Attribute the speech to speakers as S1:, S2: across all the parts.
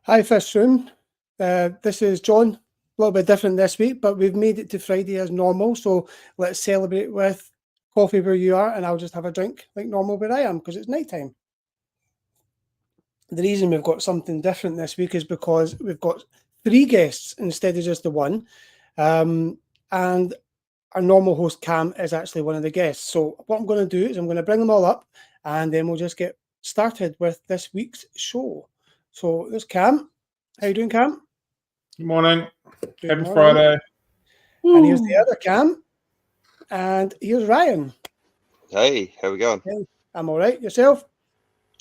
S1: Hi, Fish Room. This is John. A little bit different this week, but we've made it to Friday as normal. So let's celebrate with coffee where you are, and I'll just have a drink like normal where I am because it's nighttime. The reason we've got something different this week is because we've got 3 guests instead of just the one. And our normal host, Cam, is actually one of the guests. So what I'm going to do is I'm going to bring them all up, and then we'll just get started with this week's show. So there's Cam. How you doing, Cam?
S2: Good morning.
S1: Good
S2: Happy
S1: morning.
S2: Friday.
S1: And here's the other Cam. And here's Ryan.
S3: Hey, how we going?
S1: Hey, I'm all right. Yourself?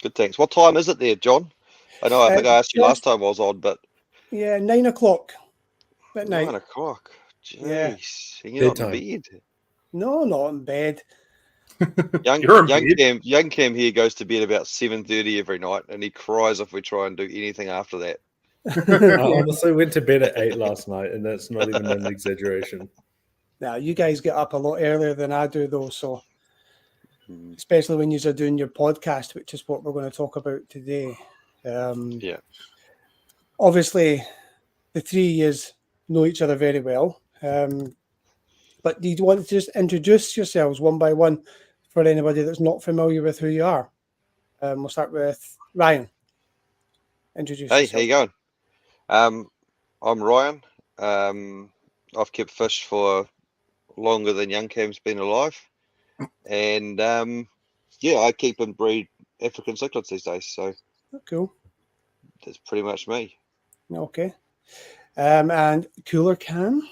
S3: Good, thanks. What time is it there, John? I know, I think I asked you last time I was on, but...
S1: Yeah, 9 o'clock at night.
S3: 9 o'clock? Jeez.
S1: Yeah.
S3: You're not in bed?
S1: No, not in bed.
S3: Young Cam here goes to bed about 7:30 every night, and he cries if we try and do anything after that.
S4: I honestly went to bed at 8 last night, and that's not even an exaggeration.
S1: Now, you guys get up a lot earlier than I do, though, so especially when you're doing your podcast, which is what we're going to talk about today.
S3: Yeah.
S1: Obviously, the 3 years know each other very well. But do you want to just introduce yourselves one by one for anybody that's not familiar with who you are? We'll start with Ryan. Introduce yourself.
S3: Hey, how you going? I'm Ryan. I've kept fish for longer than Young Cam's been alive. And, I keep and breed African cichlids these days. So
S1: cool.
S3: That's pretty much me.
S1: Okay. And Cooler Cam?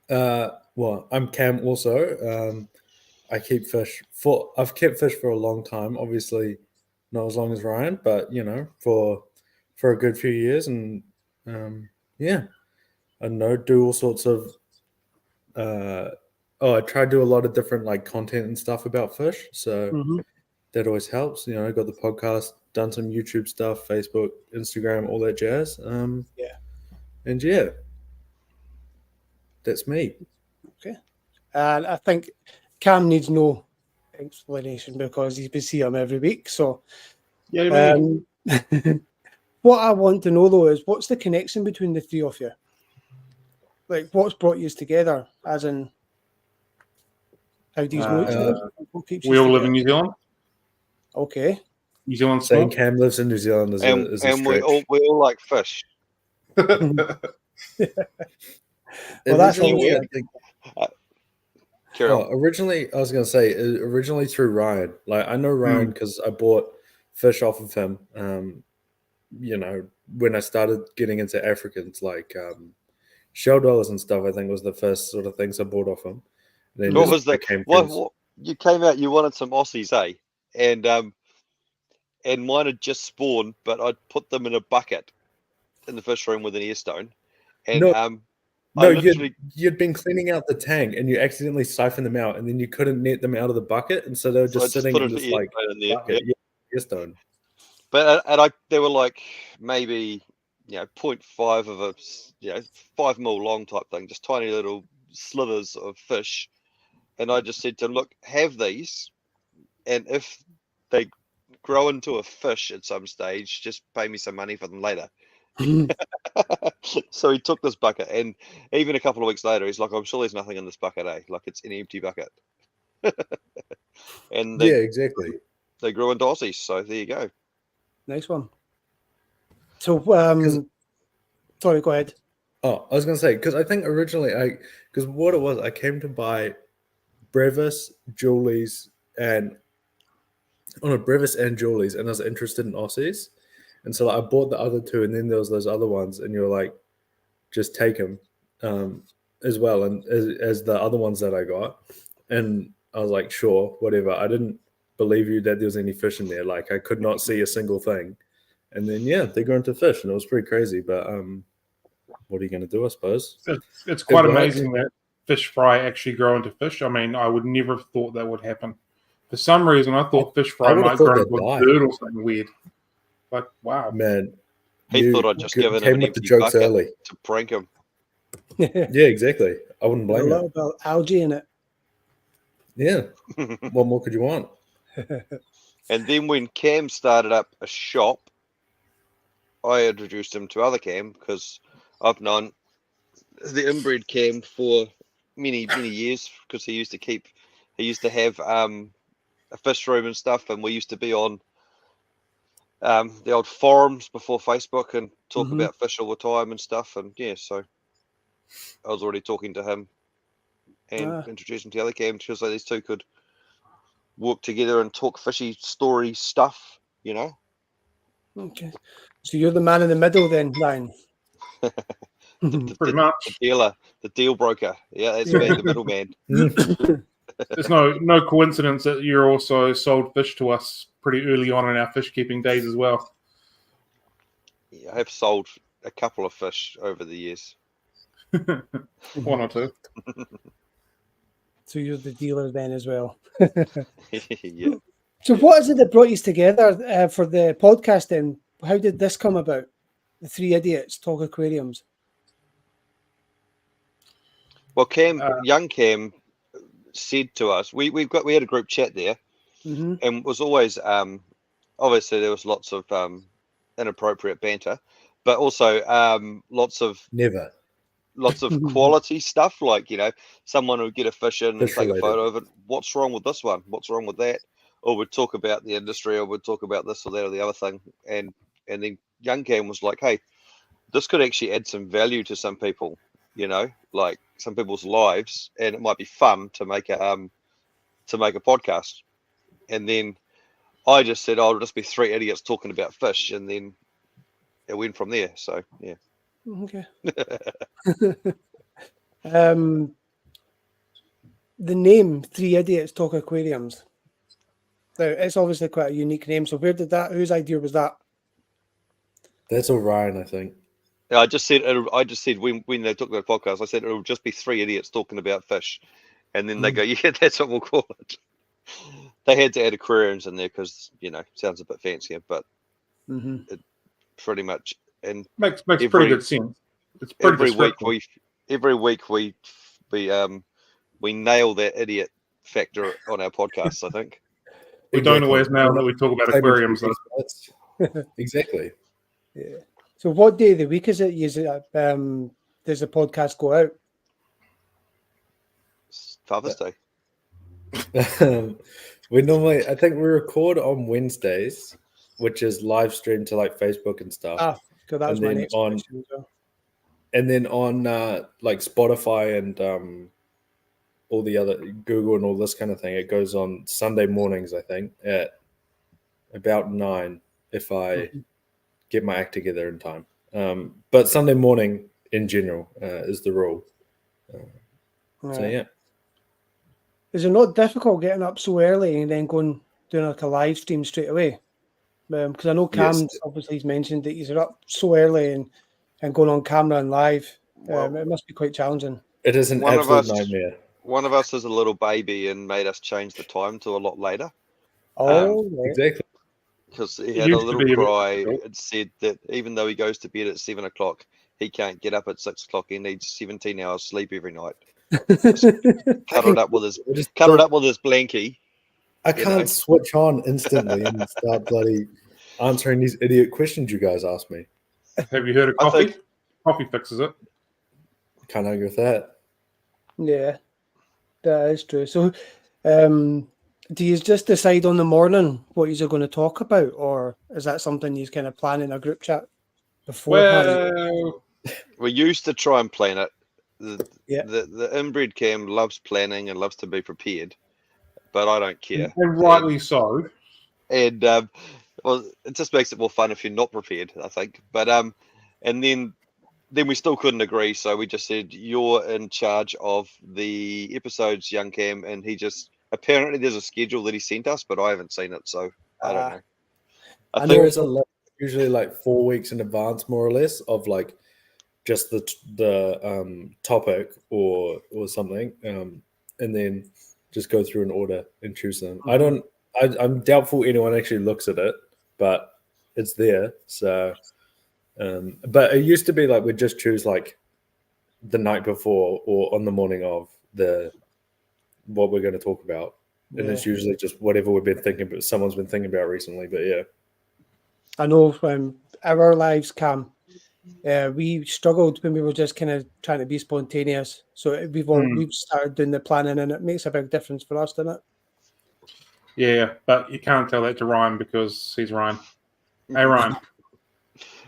S4: Well, I'm Cam also. I've kept fish for a long time, obviously not as long as Ryan, but for a good few years, and I know, do all sorts of I try to do a lot of different like content and stuff about fish, so that always helps. I got the podcast, done some YouTube stuff, Facebook, Instagram, all that jazz. And that's me.
S1: Okay. And I think Cam needs no explanation because he's been seeing him every week. So, what I want to know though is what's the connection between the three of you? Like, what's brought you together? As in, how do you know each other?
S2: We all live in New Zealand.
S1: Okay.
S2: New Zealand.
S4: Saying Cam lives in New Zealand is a stretch.
S3: We all like fish.
S1: Well, that's
S4: weird.
S3: Originally,
S4: I was going to say, through Ryan. Like, I know Ryan because I bought fish off of him. When I started getting into Africans, like shell dollars and stuff, I think was the first sort of things I bought off him.
S3: Then what was that? What you came out? You wanted some Aussies, eh? And mine had just spawned, but I'd put them in a bucket in the fish room with an air stone. And
S4: you'd been cleaning out the tank and you accidentally siphoned them out, and then you couldn't net them out of the bucket, and so they were just sitting in this like bucket, air stone.
S3: But they were like maybe 0.5 of a 5 mil long type thing, just tiny little slithers of fish. And I just said to them, look, have these, and if they grow into a fish at some stage, just pay me some money for them later. So he took this bucket, and even a couple of weeks later, he's like, I'm sure there's nothing in this bucket, eh? Like, it's an empty bucket. And
S4: exactly.
S3: They grew into Aussies, so there you go.
S1: Nice one. So, sorry, go ahead.
S4: Oh, I was going to say, because I think originally, because what it was, I came to buy Brevis, Julie's, and Brevis and Julie's, and I was interested in Aussies. And so I bought the other two, and then there was those other ones, and you were like, just take them as well, and as the other ones that I got. And I was like, sure, whatever. I didn't believe you that there was any fish in there. Like, I could not see a single thing. And then, they grew into fish, and it was pretty crazy. But what are you going to do, I suppose?
S2: It's quite amazing that fish fry actually grow into fish. I mean, I would never have thought that would happen. For some reason, I thought fish fry might grow into a bird or something weird. Like, wow.
S4: Man.
S3: He thought I'd just given him an empty bucket early to prank him.
S4: Yeah, exactly. I wouldn't blame him.
S1: A lot about algae in it.
S4: Yeah. What more could you want?
S3: And then when Cam started up a shop, I introduced him to other cam because I've known the inbred cam for many years because he used to have a fish room and stuff, and we used to be on the old forums before Facebook and talk about fish all the time and stuff. And yeah, so I was already talking to him and introduced him to the other cam because like these two could work together and talk fishy story stuff, you know.
S1: Okay, so you're the man in the middle then, Ryan.
S2: Pretty much.
S3: The deal broker. Yeah, that's me, the middleman.
S2: There's no coincidence that you also sold fish to us pretty early on in our fish keeping days as well.
S3: Yeah, I have sold a couple of fish over the years.
S2: One or two.
S1: So you're the dealer then as well.
S3: Yeah.
S1: So what is it that brought you together for the podcast then? How did this come about? The Three Idiots Talk Aquariums.
S3: Well, young Cam said to us, we had a group chat there, and it was always obviously there was lots of inappropriate banter, but also lots of quality stuff, like, you know, someone would get a fish in and take a photo of it. What's wrong with this one? What's wrong with that? Or we'd talk about the industry, or we'd talk about this or that or the other thing. And then young Cam was like, hey, this could actually add some value to some people, you know, like some people's lives, and it might be fun to make a podcast. And then I just said, oh, it'll just be three idiots talking about fish, and then it went from there. So yeah.
S1: Okay. The name Three Idiots Talk Aquariums. Now, it's obviously quite a unique name. So whose idea was that?
S4: That's all Ryan, I think.
S3: Yeah, I just said when they took the podcast, I said it'll just be three idiots talking about fish, and then they go, yeah, that's what we'll call it. They had to add aquariums in there because, you know, sounds a bit fancier, but it pretty much and
S2: makes pretty good sense. It's pretty
S3: every week we nail that idiot factor on our podcast. I think
S2: we don't always nail that we talk about aquariums.
S4: Exactly.
S1: Yeah. So what day of the week is it? Does the podcast go out?
S3: Father's Day.
S4: I think we record on Wednesdays, which is live streamed to like Facebook and stuff.
S1: Because that was my next question as well.
S4: And then on like Spotify and all the other Google and all this kind of thing, it goes on Sunday mornings, I think, at about 9 if I get my act together in time. But Sunday morning in general is the rule. So yeah.
S1: Is it not difficult getting up so early and then doing like a live stream straight away? Because I know Cam obviously he's mentioned that he's up so early and going on camera and live. It must be quite challenging.
S4: It is an absolute nightmare.
S3: One of us is a little baby and made us change the time to a lot later.
S4: Exactly.
S3: Because he had a little cry and said that even though he goes to bed at 7 o'clock, he can't get up at 6 o'clock. He needs 17 hours sleep every night. Cuddled up with his blankie.
S4: I can't switch on instantly and start bloody answering these idiot questions you guys ask me.
S2: Have you heard of coffee? Coffee fixes it.
S4: Can't argue with that.
S1: Yeah, that is true. So, do you just decide on the morning what you're going to talk about, or is that something you kind of plan in a group chat beforehand?
S3: Well, we used to try and plan it. The inbred cam loves planning and loves to be prepared, but I don't care.
S2: And rightly so.
S3: And well, it just makes it more fun if you're not prepared, I think. But and then we still couldn't agree, so we just said you're in charge of the episodes, young Cam, and he just apparently there's a schedule that he sent us, but I haven't seen it, so I don't know.
S4: I think there is usually like 4 weeks in advance, more or less, of like just the topic or something, and then just go through an order and choose them. I'm doubtful anyone actually looks at it, but it's there. So, but it used to be like we'd just choose like the night before or on the morning of what we're going to talk about, and it's usually just whatever we've been thinking about. Someone's been thinking about recently, but yeah.
S1: I know our lives, Cam, we struggled when we were just kind of trying to be spontaneous. So we've started doing the planning, and it makes a big difference for us, doesn't it?
S2: Yeah, but you can't tell that to Ryan because he's Ryan. Hey, Ryan.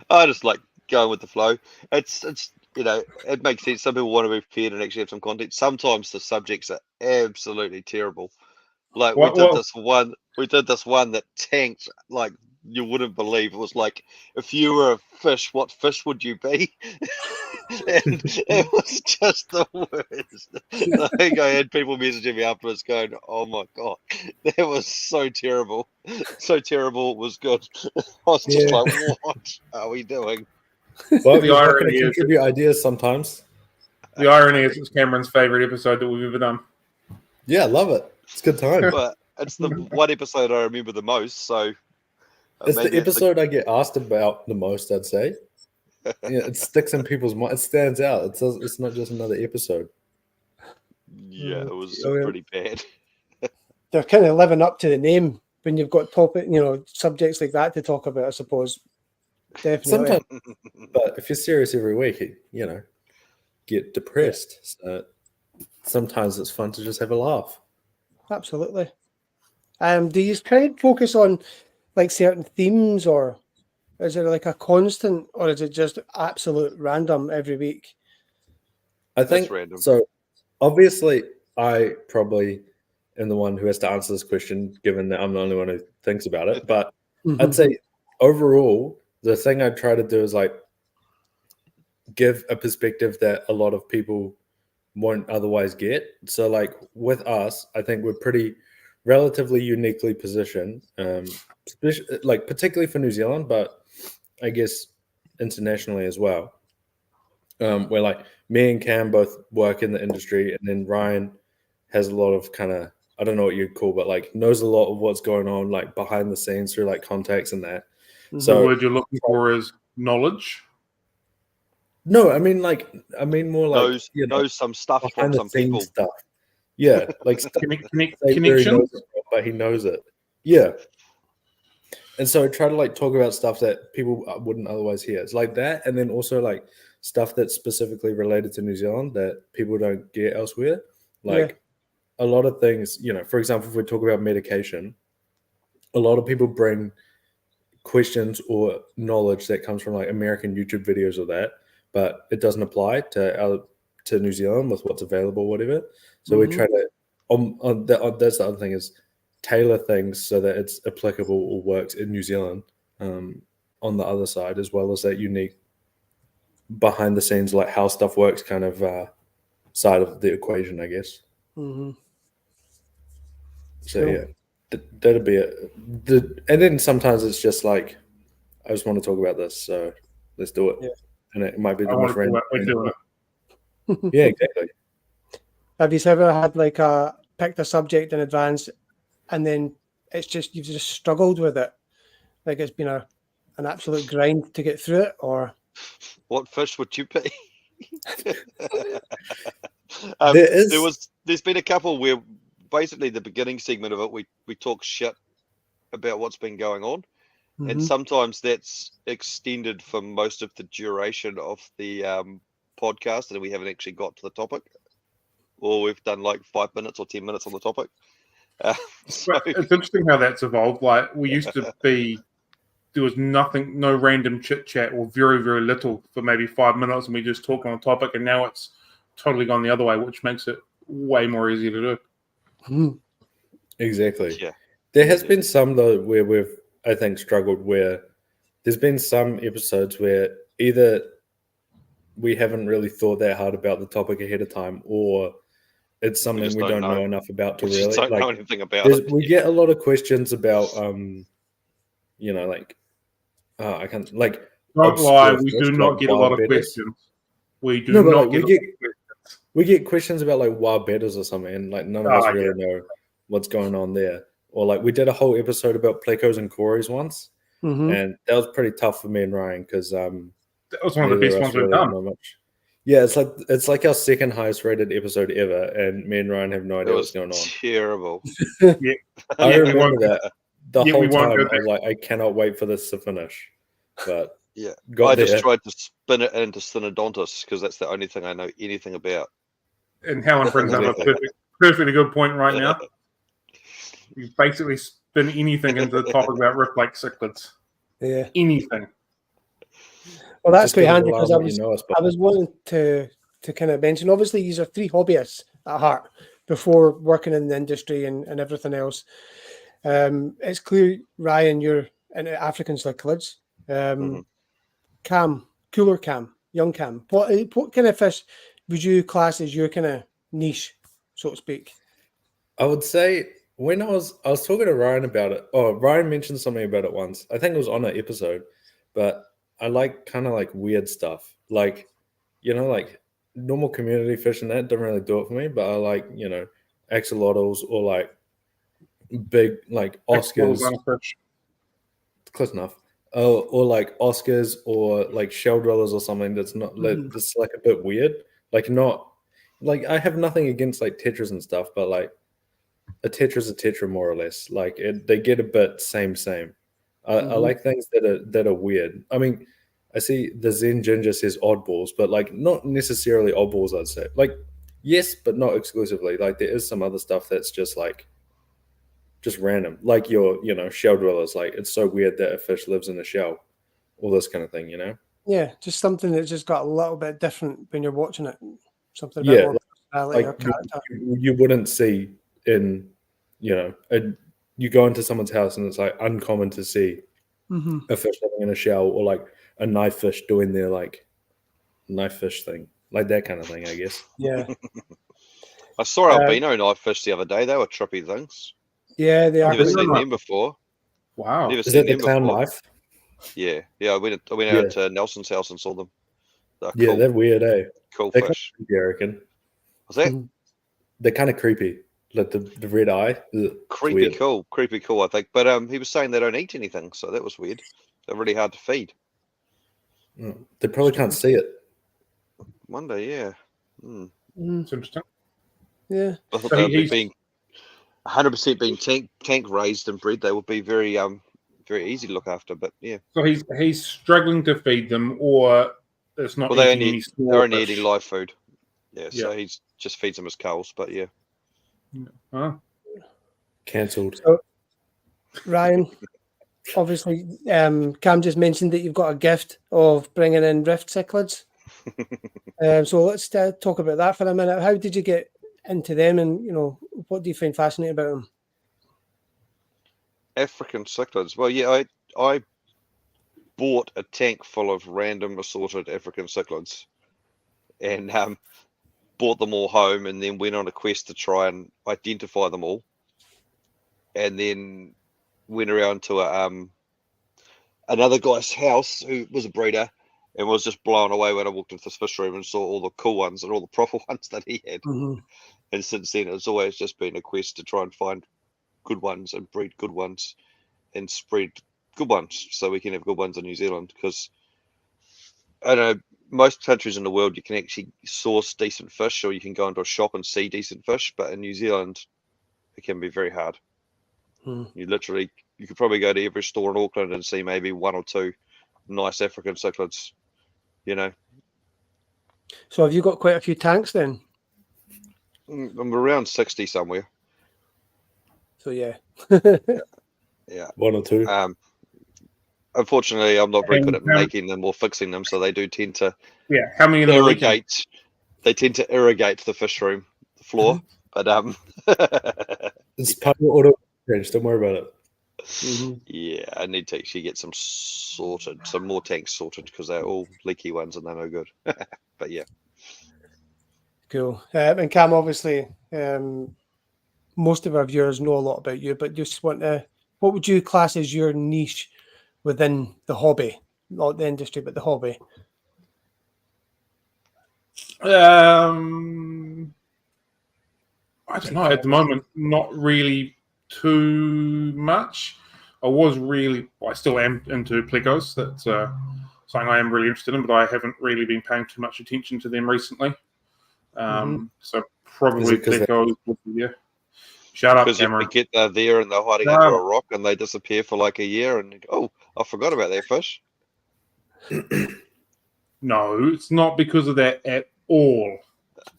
S3: I just like going with the flow. It's it makes sense. Some people want to be prepared and actually have some content. Sometimes the subjects are absolutely terrible. Like we did this one that tanked like you wouldn't believe. It was like, if you were a fish, what fish would you be? And it was just the worst. I think I had people messaging me afterwards going, "Oh my god, that was so terrible, so terrible. It was good." I was just like, "What are we doing?"
S4: Well, the irony is, give you ideas sometimes.
S2: The irony is, it's Cameron's favorite episode that we've ever done.
S4: Yeah, I love it. It's a good time.
S3: But it's the one episode I remember the most. So
S4: it's the episode I get asked about the most, I'd say. Yeah, it sticks in people's mind. It stands out. It's not just another episode.
S3: Yeah, it was pretty bad.
S1: They're kind of living up to the name when you've got subjects like that to talk about, I suppose. Definitely.
S4: Sometimes, but if you're serious every week, get depressed. So sometimes it's fun to just have a laugh.
S1: Absolutely. Do you kind of focus on like certain themes, or is it like a constant, or is it just absolute random every week?
S4: I think so. Obviously, I probably am the one who has to answer this question, given that I'm the only one who thinks about it. But I'd say overall, the thing I try to do is like give a perspective that a lot of people won't otherwise get. So like with us, I think we're pretty relatively uniquely positioned, like particularly for New Zealand, but I guess internationally as well. Where like me and Cam both work in the industry, and then Ryan has a lot of kind of, I don't know what you'd call, but like knows a lot of what's going on like behind the scenes through like contacts and that. So
S2: the word you're looking for is knowledge.
S4: No, I mean more like
S3: knows some stuff from some people.
S4: Stuff. Yeah, like
S2: connection,
S4: but he knows it. Yeah, and so I try to like talk about stuff that people wouldn't otherwise hear. It's like that, and then also like stuff that's specifically related to New Zealand that people don't get elsewhere. Like a lot of things, for example, if we talk about medication, a lot of people bring questions or knowledge that comes from like American YouTube videos or that, but it doesn't apply to New Zealand with what's available, whatever. So we try to, that's the other thing, is tailor things so that it's applicable or works in New Zealand on the other side, as well as that unique behind the scenes, like how stuff works kind of side of the equation, I guess. So yeah, that'd be it. And then sometimes it's just like, I just want to talk about this, so let's do it. Yeah. And it might be the most random. Yeah, exactly.
S1: Have you ever had like picked a subject in advance, and then it's just you've just struggled with it, like it's been an absolute grind to get through it? Or
S3: what fish would you be? There's been a couple where basically the beginning segment of it we talk shit about what's been going on. And sometimes that's extended for most of the duration of the podcast, and we haven't actually got to the topic, or we've done like 5 minutes or 10 minutes on the topic.
S2: So it's interesting how that's evolved. Like we used to be, there was nothing, no random chit chat, or very, very little for maybe 5 minutes, and we just talk on a topic. And now it's totally gone the other way, which makes it way more easy to do.
S4: Exactly. Yeah. There has been some though where we've, I think, struggled, where there's been some episodes where either we haven't really thought that hard about the topic ahead of time, or it's something we don't know enough about to
S3: we
S4: really
S3: don't know anything about it.
S4: We get a lot of questions about I can't like.
S2: Don't lie, we do not get a lot of questions. We do not get questions.
S4: We get questions about like wild betters or something, and like none of us really know what's going on there. Or like we did a whole episode about plecos and cories once, and that was pretty tough for me and Ryan because
S2: that was one of the best ones we've done.
S4: Yeah, it's like our second highest rated episode ever, and me and Ryan have no idea what's going on.
S3: Terrible.
S4: I remember that the whole time. I was like, I cannot wait for this to finish. But
S3: Yeah,
S4: got
S3: I
S4: there.
S3: just tried to spin it into Synodontis because that's the only thing I know anything about.
S2: And Helen brings up a perfectly good point right now. You basically spin anything into the topic about Rift Lake cichlids.
S1: Yeah.
S2: Anything.
S1: Well, that's
S4: Just
S1: quite
S4: gotta
S1: handy
S4: rely
S1: because
S4: on
S1: I
S4: what
S1: was
S4: you know us by.
S1: I was wanting to kind of mention. Obviously, these are three hobbyists at heart before working in the industry and everything else. It's clear, Ryan, you're into African cichlids. Cam, cooler Cam, young Cam. What kind of fish would you class as your kind of niche, so to speak?
S4: I would say when I was talking to Ryan about it. Oh, Ryan mentioned something about it once. I think it was on an episode, but I like kind of like weird stuff, like like normal community fish and that don't really do it for me. But I like axolotls or like big like Oscars. Close enough. Or like Oscars or like shell dwellers or something that's not that's like a bit weird. Like not like I have nothing against like tetras and stuff, but like a tetra's a tetra more or less. Like they get a bit same. I like things that are weird. I mean, I see the Zen Ginger says oddballs, but like not necessarily oddballs. I'd say like yes, but not exclusively. Like there is some other stuff that's just random, like your shell dwellers. Like it's so weird that a fish lives in a shell, all this kind of thing.
S1: Yeah, just something that's just got a little bit different when you're watching it. Something a bit more personality or character.
S4: You wouldn't see in you go into someone's house and it's like uncommon to see a fish living in a shell or like a knife fish doing their like knife fish thing, like that kind of thing, I guess.
S1: Yeah.
S3: I saw albino knife fish the other day. They were trippy things.
S1: Yeah, they are.
S3: Never seen them before.
S2: Wow.
S3: Never
S4: Is
S3: seen
S4: that the
S3: them
S4: clown
S3: before.
S4: knife?
S3: Yeah. I went out to Nelson's house and saw them. They're
S4: Yeah,
S3: cool.
S4: they're weird, eh?
S3: Cool
S4: they're
S3: fish.
S4: Kind of creepy, I reckon.
S3: What's that?
S4: They're kind of creepy. Like the red eye.
S3: Creepy cool, I think. But he was saying they don't eat anything, so that was weird. They're really hard to feed.
S4: They probably can't see it.
S3: One day, yeah.
S2: It's interesting.
S1: Yeah.
S3: I thought they'd be being 100% being tank raised and bred. They would be very easy to look after. But yeah.
S2: So he's struggling to feed them, or it's not.
S3: Well, they're only eating live food. Yeah. So he just feeds them as culls. But yeah.
S4: Cancelled.
S1: So, Ryan, obviously, Cam just mentioned that you've got a gift of bringing in rift cichlids. So let's talk about that for a minute. How did you get into them, and what do you find fascinating about them?
S3: African cichlids. Well, yeah, I bought a tank full of random assorted African cichlids, and brought them all home, and then went on a quest to try and identify them all, and then went around to another guy's house who was a breeder, and was just blown away when I walked into this fish room and saw all the cool ones and all the proper ones that he had. And since then, it's always just been a quest to try and find good ones and breed good ones and spread good ones so we can have good ones in New Zealand. Because I don't know, most countries in the world you can actually source decent fish, or you can go into a shop and see decent fish, but in New Zealand it can be very hard. You could probably go to every store in Auckland and see maybe one or two nice African cichlids,
S1: So have you got quite a few tanks then?
S3: I'm around 60 somewhere.
S1: So yeah.
S3: Yeah.
S4: One or two.
S3: Unfortunately, I'm not very good at making them or fixing them, so they do tend to
S2: how many
S3: irrigate. They tend to irrigate the fish room, the floor. But
S4: it's part of auto change. Don't worry about it.
S3: Yeah, I need to actually get some more tanks sorted, because they're all leaky ones and they're no good. But yeah.
S1: Cool. And Cam, obviously, most of our viewers know a lot about you, but just what would you class as your niche within the hobby? Not the industry, but the hobby.
S2: I don't know. At the moment, not really too much. I still am into plecos. That's something I am really interested in, but I haven't really been paying too much attention to them recently. So probably plecos. Yeah. Shut up, Cameron.
S3: Because you get there and they're hiding under a rock and they disappear for like a year, and I forgot about that fish.
S2: No, it's not because of that at all.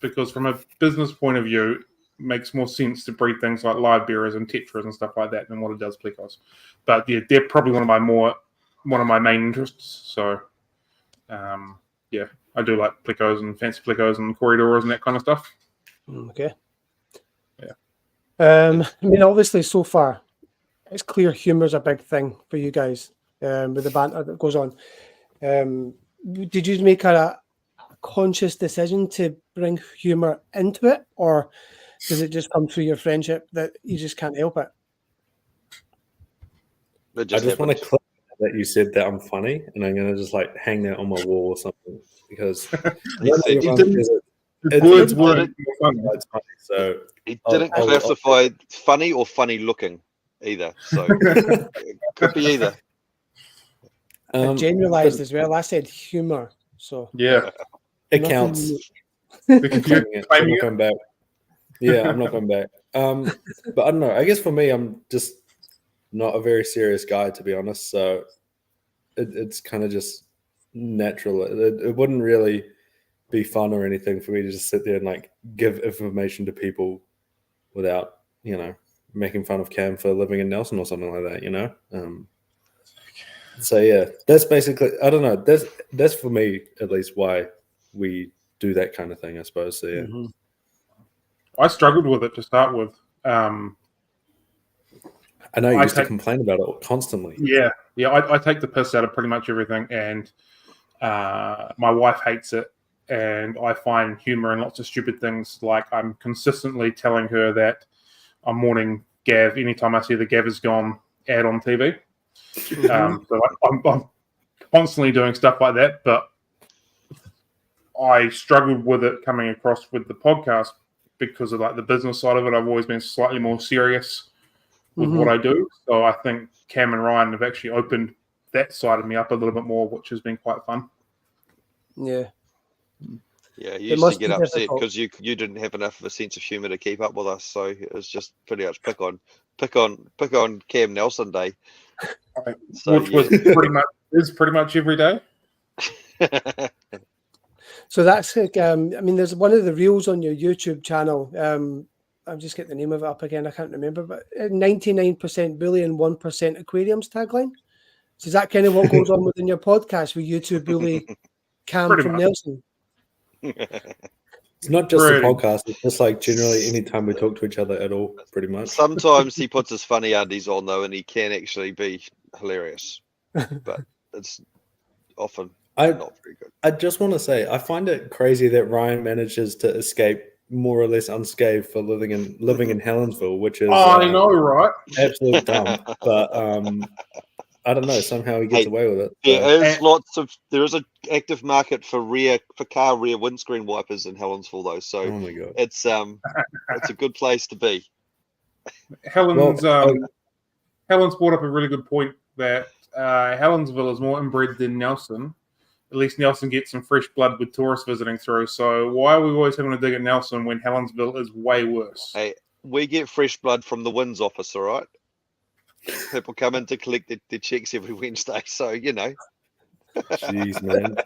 S2: Because from a business point of view, it makes more sense to breed things like live bearers and tetras and stuff like that than what it does plecos. But yeah, they're probably one of my main interests. So yeah, I do like plecos and fancy plecos and corridors and that kind of stuff.
S1: Okay.
S2: Yeah.
S1: I mean, obviously, so far, it's clear humour's a big thing for you guys with the banter that goes on. Did you make a conscious decision to bring humour into it, or does it just come through your friendship that you just can't help it?
S4: I just want to click that you said that I'm funny, and I'm going to just like hang that on my wall or something, because
S3: words
S4: weren't funny. So
S3: he didn't classify funny or funny looking either. So it could be either.
S1: I generalised as well. I said humour. So
S2: yeah,
S4: it counts.
S2: I'm
S4: not coming back. Yeah, I'm not coming back. But I don't know. I guess for me, I'm just not a very serious guy, to be honest. So it's kind of just natural. It wouldn't really be fun or anything for me to just sit there and like give information to people without, making fun of Cam for living in Nelson or something like that, So yeah, that's basically, I don't know. That's for me at least why we do that kind of thing, I suppose. So yeah.
S1: Mm-hmm.
S2: I struggled with it to start with.
S4: I know you used to complain about it constantly.
S2: Yeah. I take the piss out of pretty much everything, and my wife hates it, and I find humor in lots of stupid things. Like I'm consistently telling her that I'm mourning Gav anytime I see the Gav is gone ad on TV. So I'm constantly doing stuff like that, but I struggled with it coming across with the podcast because of like the business side of it. I've always been slightly more serious with what I do. So I think Cam and Ryan have actually opened that side of me up a little bit more, which has been quite fun.
S1: Yeah.
S3: Yeah, you used to get upset because you didn't have enough of a sense of humour to keep up with us. So it was just pretty much pick on Cam Nelson Day. So,
S2: which was pretty much every day.
S1: So that's like, I mean, there's one of the reels on your YouTube channel. I'll just get the name of it up again. I can't remember, but 99% bully and 1% aquariums tagline. So is that kind of what goes on within your podcast with you two bully Cam
S2: Pretty
S1: from
S2: much.
S1: Nelson?
S4: It's not just the podcast. It's just like generally anytime we talk to each other at all, pretty much.
S3: Sometimes he puts his funny undies on though, and he can actually be hilarious, but it's often not very good.
S4: I just want to say, I find it crazy that Ryan manages to escape more or less unscathed for living in Helensville, which is
S2: I know, right?
S4: Absolute dumb. But I don't know. Somehow he gets away with it.
S3: There is an active market for car rear windscreen wipers in Helensville, though. So
S4: oh my God.
S3: It's a good place to be.
S2: Helen's brought up a really good point that Helensville is more inbred than Nelson. At least Nelson gets some fresh blood with tourists visiting through. So why are we always having to dig at Nelson when Helensville is way worse?
S3: Hey, we get fresh blood from the Winds office, all right? People come in to collect their checks every Wednesday, so
S4: Jeez, man.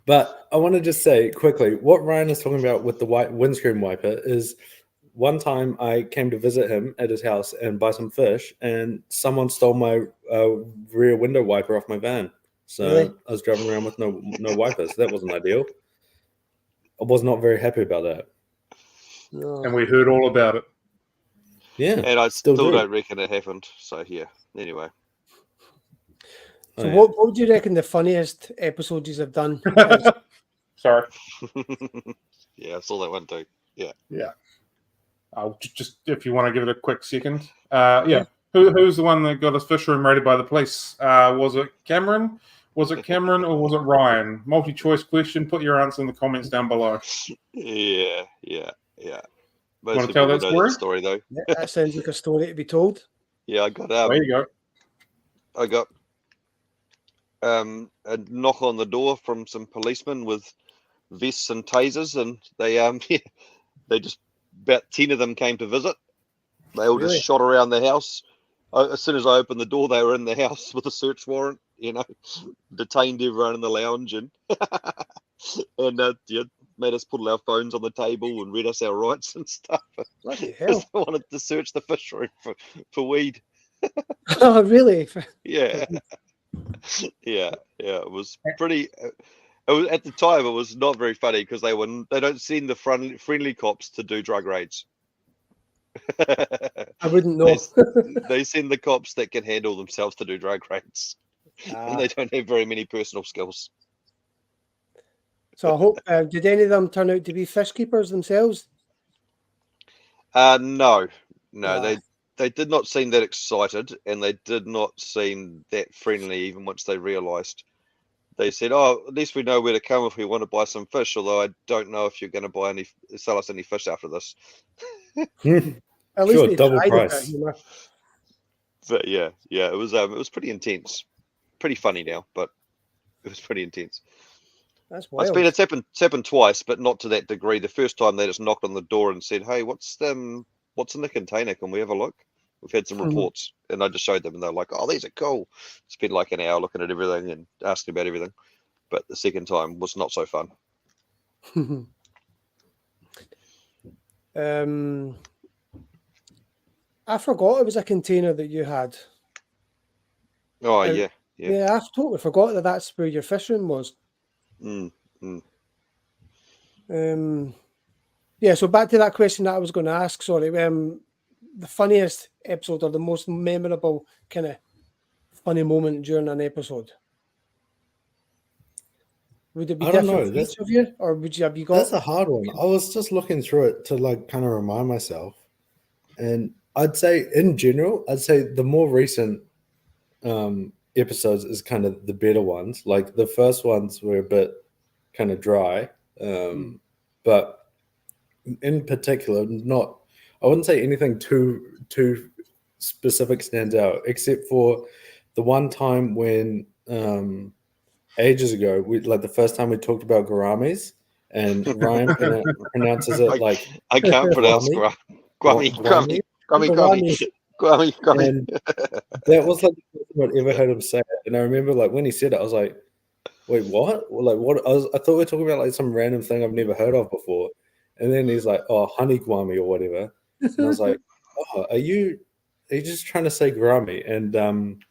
S4: But I want to just say quickly, what Ryan is talking about with the white windscreen wiper is one time I came to visit him at his house and buy some fish, and someone stole my rear window wiper off my van. So really? I was driving around with no wipers. That wasn't ideal. I was not very happy about that.
S1: No.
S2: And we heard all about it.
S4: Yeah.
S3: And I still don't reckon it happened. So, yeah. Anyway.
S1: So what would you reckon the funniest episode you have done is?
S2: Sorry.
S3: Yeah, I saw that one too. Yeah.
S2: Yeah. I'll just, if you want to give it a quick second. Yeah. Who's the one that got his fish room raided by the police? Was it Cameron? Was it Cameron or was it Ryan? Multi-choice question. Put your answer in the comments down below.
S3: Yeah.
S2: Want to tell that
S3: story though?
S1: Yeah, that sounds like a story to be told.
S3: Yeah, I got
S2: there you go.
S3: I got a knock on the door from some policemen with vests and tasers, and they just about 10 of them came to visit. They all just shot around the house. As soon as I opened the door, they were in the house with a search warrant. detained everyone in the lounge and made us put our phones on the table and read us our rights and stuff.
S1: Bloody hell.
S3: They wanted to search the fish room for weed.
S1: Oh, really?
S3: Yeah. Yeah. It was pretty. It was, at the time, it was not very funny because they don't send the friendly cops to do drug raids.
S1: I wouldn't know.
S3: They send the cops that can handle themselves to do drug raids, and they don't have very many personal skills.
S1: So I hope, did any of them turn out to be fish keepers themselves?
S3: No, they did not seem that excited, and they did not seem that friendly even once they realised. They said, "Oh, at least we know where to come if we want to buy some fish. Although I don't know if you're going to sell us any fish after this."
S1: At least
S4: sure,
S1: they
S4: double
S1: tried
S4: price.
S1: it,
S3: But yeah, it was pretty intense, pretty funny now, but it was pretty intense.
S1: That's wild.
S3: It's happened twice, but not to that degree. The first time they just knocked on the door and said, "Hey, what's in the container? Can we have a look? We've had some reports." And I just showed them, and they're like, "Oh, these are cool." Spent like an hour looking at everything and asking about everything. But the second time was not so fun.
S1: I forgot it was a container that you had.
S3: Oh, yeah.
S1: Yeah, I totally forgot that's where your fish room was. Yeah, so back to that question that I was going to ask, sorry. The funniest episode or the most memorable kind of funny moment during an episode? Would it be different for each of you? Or have you got...
S4: That's a hard one. I was just looking through it to like kind of remind myself. And I'd say in general, the more recent episodes is kind of the better ones. Like the first ones were a bit kind of dry. But in particular, I wouldn't say anything too specific stands out, except for the one time when ages ago, the first time we talked about gouramis, and Ryan pronounces it like
S3: I can't pronounce gourami.
S4: And that was like the first time I'd ever heard him say it. And I remember like when he said it, I was like, "Wait, what?" Like what? I thought we were talking about like some random thing I've never heard of before. And then he's like, "Oh, honey gourami or whatever." And I was like, "Oh, are you just trying to say gourami?" And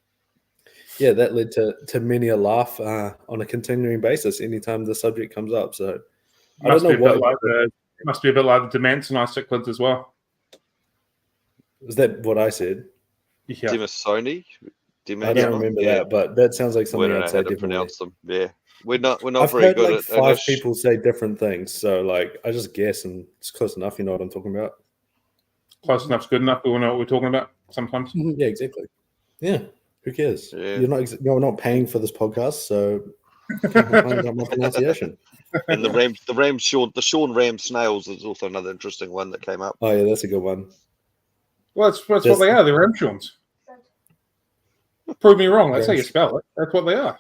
S4: yeah, that led to many a laugh on a continuing basis anytime the subject comes up. So I don't know what
S2: must be a bit like the Demanson cichlids as well.
S4: Is that what I said?
S2: Yeah.
S3: Demasoni?
S4: I don't remember that, but that sounds like something I'd say.
S3: We don't know how to pronounce them. Yeah, we're not
S4: I've
S3: very
S4: heard
S3: good
S4: like
S3: at
S4: 5
S3: English.
S4: people say different things, so like I just guess, and it's close enough. You know what I'm talking about?
S2: Close enough's good enough. We all know what we're talking about sometimes.
S4: Yeah, exactly. Yeah, who cares?
S3: Yeah.
S4: You're not paying for this podcast, so can't complain about my pronunciation.
S3: And the Sean Ram snails is also another interesting one that came up.
S4: Oh yeah, that's a good one.
S2: Well, that's what they are. They're Ramshorns. Prove me wrong. That's how you spell it. That's what they are.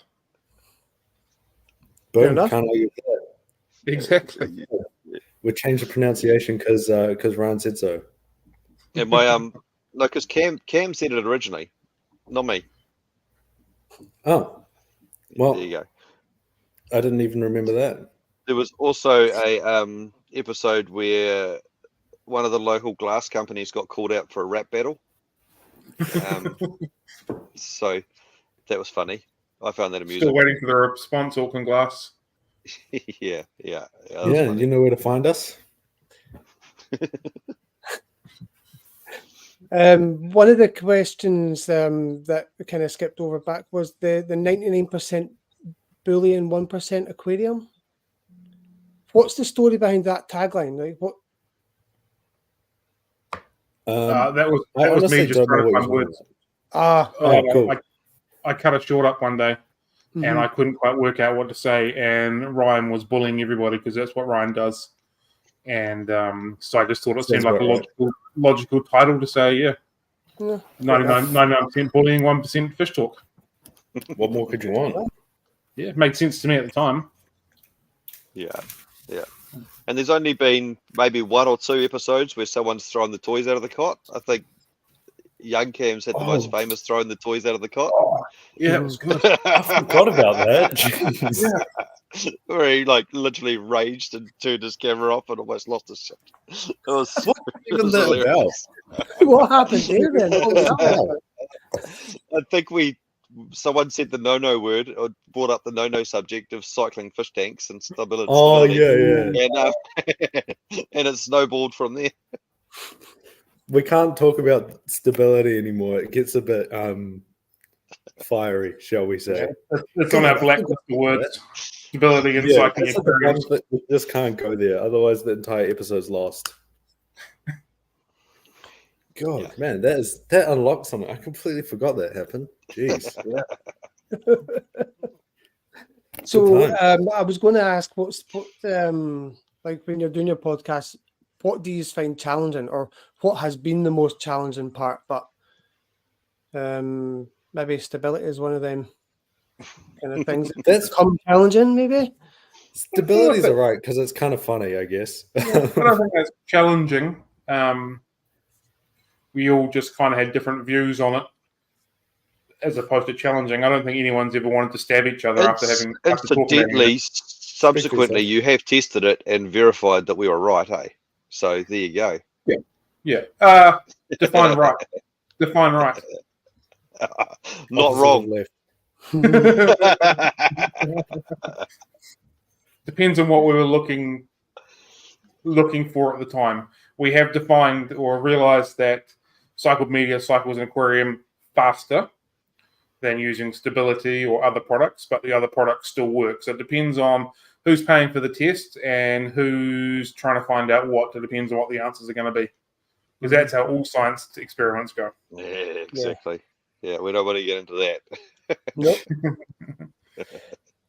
S4: Boom. Can't argue with that.
S2: Exactly.
S4: We changed the pronunciation because Ryan said so.
S3: Yeah, my because Cam said it originally, not me.
S4: Oh, well,
S3: there you go.
S4: I didn't even remember that.
S3: There was also a episode where one of the local glass companies got called out for a rap battle. So that was funny. I found that amusing.
S2: Still waiting for the response, Auckland Glass.
S3: Yeah.
S4: Yeah, you know where to find us.
S1: One of the questions that we kind of skipped over back was the 99% Boolean 1% aquarium. What's the story behind that tagline? Like what?
S2: That was me just trying to find words.
S4: Cool.
S2: I cut it short up one day, and I couldn't quite work out what to say. And Ryan was bullying everybody because that's what Ryan does. And so I just thought it seemed like a logical title to say. Yeah, 99% bullying, 1% fish talk.
S4: What more could you want?
S2: Yeah, it made sense to me at the time.
S3: Yeah. And there's only been maybe 1 or 2 episodes where someone's thrown the toys out of the cot. I think Young Cam's had the most famous throwing the toys out of the cot.
S2: Oh, yeah, it was good.
S4: I forgot about that. Jeez.
S2: Yeah.
S3: Where he like literally raged and turned his camera off and almost lost his shit. It was,
S4: What
S3: it
S4: even
S3: was
S4: that
S3: hilarious.
S1: What happened there then? What was that?
S3: I think someone said the no word or brought up the no subject of cycling fish tanks and stability.
S4: Oh yeah.
S3: And it snowballed from there.
S4: We can't talk about stability anymore. It gets a bit fiery, shall we say?
S2: Yeah, it's on our blacklist of words. Stability and cycling aquariums.
S4: We just can't go there, otherwise the entire episode's lost. God, man, that unlocked something. I completely forgot that happened. Jeez.
S1: So I was going to ask, what like when you're doing your podcast, what do you find challenging, or what has been the most challenging part? But maybe stability is one of them kind of things that's become challenging. Maybe
S4: stability's all right because it's kind of funny, I guess.
S2: I don't think that's challenging. We all just kind of had different views on it, as opposed to challenging. I don't think anyone's ever wanted to stab each other after
S3: incidentally. Subsequently, you have tested it and verified that we were right, hey? So there you go.
S2: Yeah. Define right. Define right.
S3: Not wrong.
S2: Depends on what we were looking for at the time. We have defined or realized that cycled media cycles an aquarium faster than using stability or other products, but the other products still work. So it depends on who's paying for the test and who's trying to find out what. It depends on what the answers are going to be. Because that's how all science experiments go.
S3: Yeah, exactly. Yeah, we don't want to get into that.
S1: Nope.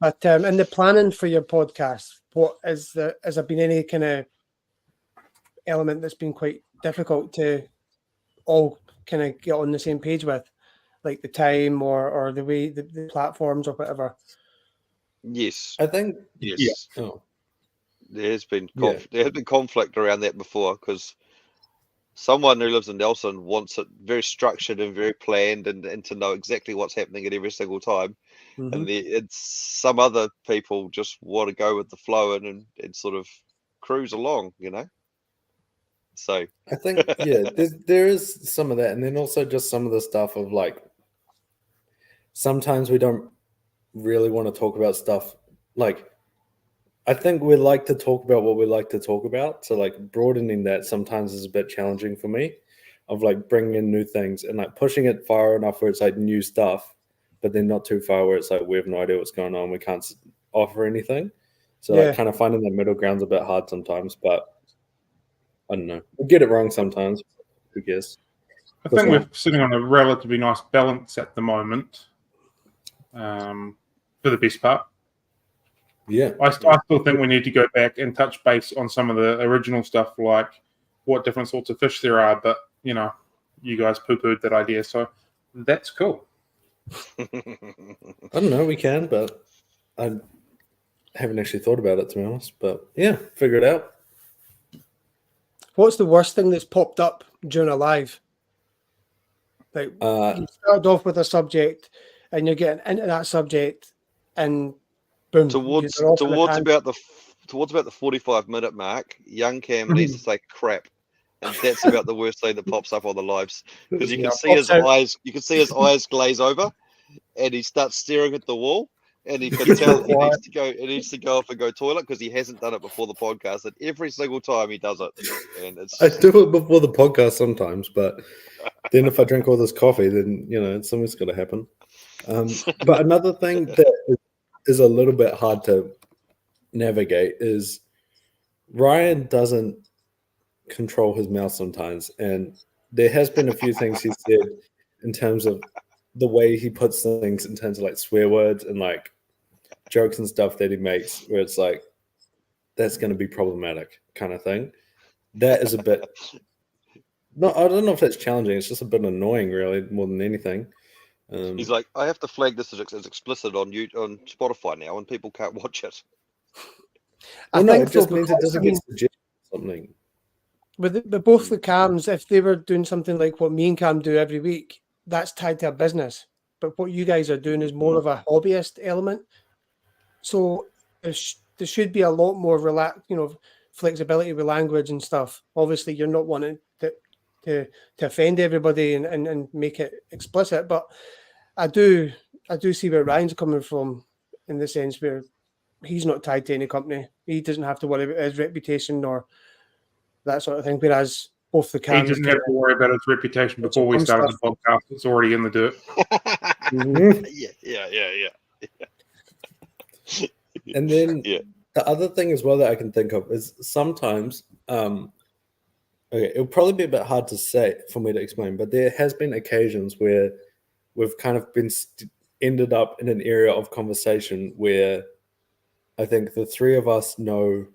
S1: But in the planning for your podcast, has there been any kind of element that's been quite difficult to all kind of get on the same page with, like the time or the way the platforms or whatever?
S3: Yes,
S4: I think
S3: yes.
S4: Yeah. Oh.
S3: There has been conflict around that before, because someone who lives in Nelson wants it very structured and very planned and to know exactly what's happening at every single time. And it's some other people just want to go with the flow and sort of cruise along, you know. So
S4: I think there is some of that, and then also just some of the stuff of like sometimes we don't really want to talk about stuff like. I think we like to talk about what we like to talk about. So like broadening that sometimes is a bit challenging for me, of like bringing in new things and like pushing it far enough where it's like new stuff, but then not too far where it's like we have no idea what's going on. We can't offer anything. So like kind of finding that middle ground's a bit hard sometimes, but I don't know. We get it wrong sometimes. Who cares?
S2: I think we're sitting on a relatively nice balance at the moment, for the best part.
S4: Yeah,
S2: I still think we need to go back and touch base on some of the original stuff, like what different sorts of fish there are. But you know, you guys poo-pooed that idea, so that's cool.
S4: I don't know. We can, but I haven't actually thought about it, to be honest. But yeah, figure it out.
S1: What's the worst thing that's popped up during a live? Like you started off with a subject, and you're getting into that subject, and boom.
S3: Towards about the 45-minute mark, young Cam needs to take a crap, and that's about the worst thing that pops up on the lives, because you can see his eyes. You can see his eyes glaze over, and he starts staring at the wall. And he can tell he needs to go off and go toilet because he hasn't done it before the podcast. And every single time he does it, and
S4: I do it before the podcast sometimes, but then if I drink all this coffee, then you know something's got to happen. But another thing that is a little bit hard to navigate is Ryan doesn't control his mouth sometimes, and there has been a few things he said in terms of the way he puts things in terms of like swear words and like jokes and stuff that he makes, where it's like that's going to be problematic kind of thing. That is a bit. No, I don't know if that's challenging. It's just a bit annoying, really, more than anything.
S3: He's like, I have to flag this as explicit on Spotify now, and people can't watch it.
S4: Well, no, it just means it doesn't get suggested something.
S1: with both the cams, if they were doing something like what me and Cam do every week, that's tied to a business. But what you guys are doing is more of a hobbyist element. So there should be a lot more flexibility with language and stuff. Obviously, you're not wanting to offend everybody and make it explicit, but I do see where Ryan's coming from in the sense where he's not tied to any company. He doesn't have to worry about his reputation or that sort of thing. Whereas both the cams,
S2: he didn't have to worry about his reputation before we started the podcast. It's already in the dirt.
S3: Yeah.
S4: And then the other thing as well that I can think of is sometimes, it'll probably be a bit hard to say for me to explain, but there has been occasions where we've kind of been ended up in an area of conversation where I think the three of us know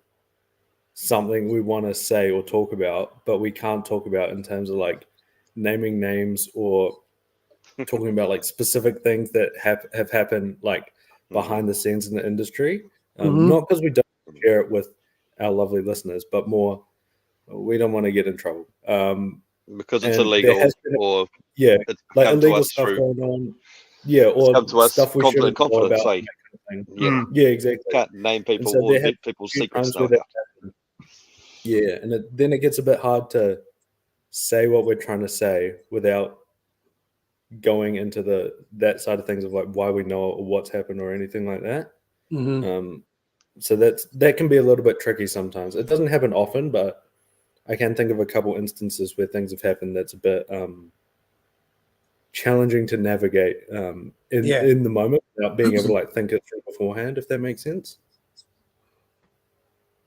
S4: something we want to say or talk about, but we can't talk about in terms of like naming names or talking about like specific things that have happened like behind the scenes in the industry. Not because we don't share it with our lovely listeners, but more we don't want to get in trouble.
S3: Because it's illegal or
S4: it's like illegal stuff going on. Yeah, or
S3: come to us
S4: stuff we shouldn't know about.
S3: say.
S4: Yeah, exactly.
S3: Can't name people or let people's secrets know about.
S4: Yeah, and then it gets a bit hard to say what we're trying to say without going into that side of things of like why we know or what's happened or anything like that. So that can be a little bit tricky sometimes. It doesn't happen often, but I can think of a couple instances where things have happened that's a bit challenging to navigate in the moment without being able to like think it through beforehand, if that makes sense.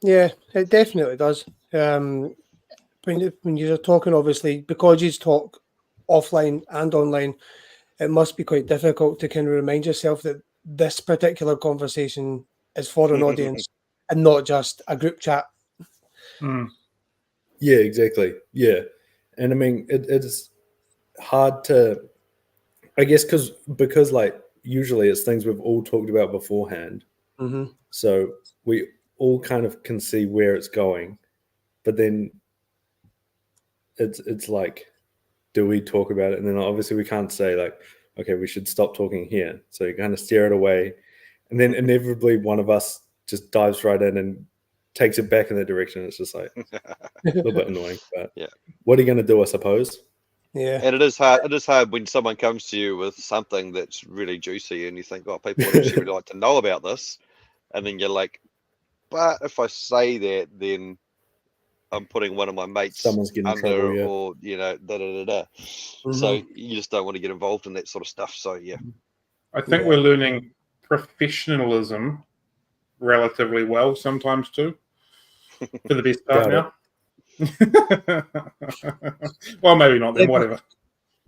S1: Yeah, it definitely does. When you're talking, obviously, because you talk offline and online, it must be quite difficult to kind of remind yourself that this particular conversation is for an audience and not just a group chat.
S4: Yeah, exactly. Yeah. And I mean, it's hard to, I guess, because like usually it's things we've all talked about beforehand. So we all kind of can see where it's going, but then it's like, do we talk about it? And then obviously we can't say like, okay, we should stop talking here. So you kind of steer it away. And then inevitably one of us just dives right in and takes it back in that direction. It's just like a little bit annoying, but what are you going to do, I suppose?
S1: Yeah.
S3: And it is hard when someone comes to you with something that's really juicy and you think, oh, people would actually really like to know about this. And then you're like, but if I say that, then I'm putting one of my mates
S4: Someone's getting
S3: under
S4: trouble,
S3: or, So you just don't want to get involved in that sort of stuff. So,
S2: I think we're learning professionalism relatively well sometimes too, for the best part now. Well, maybe not then, whatever.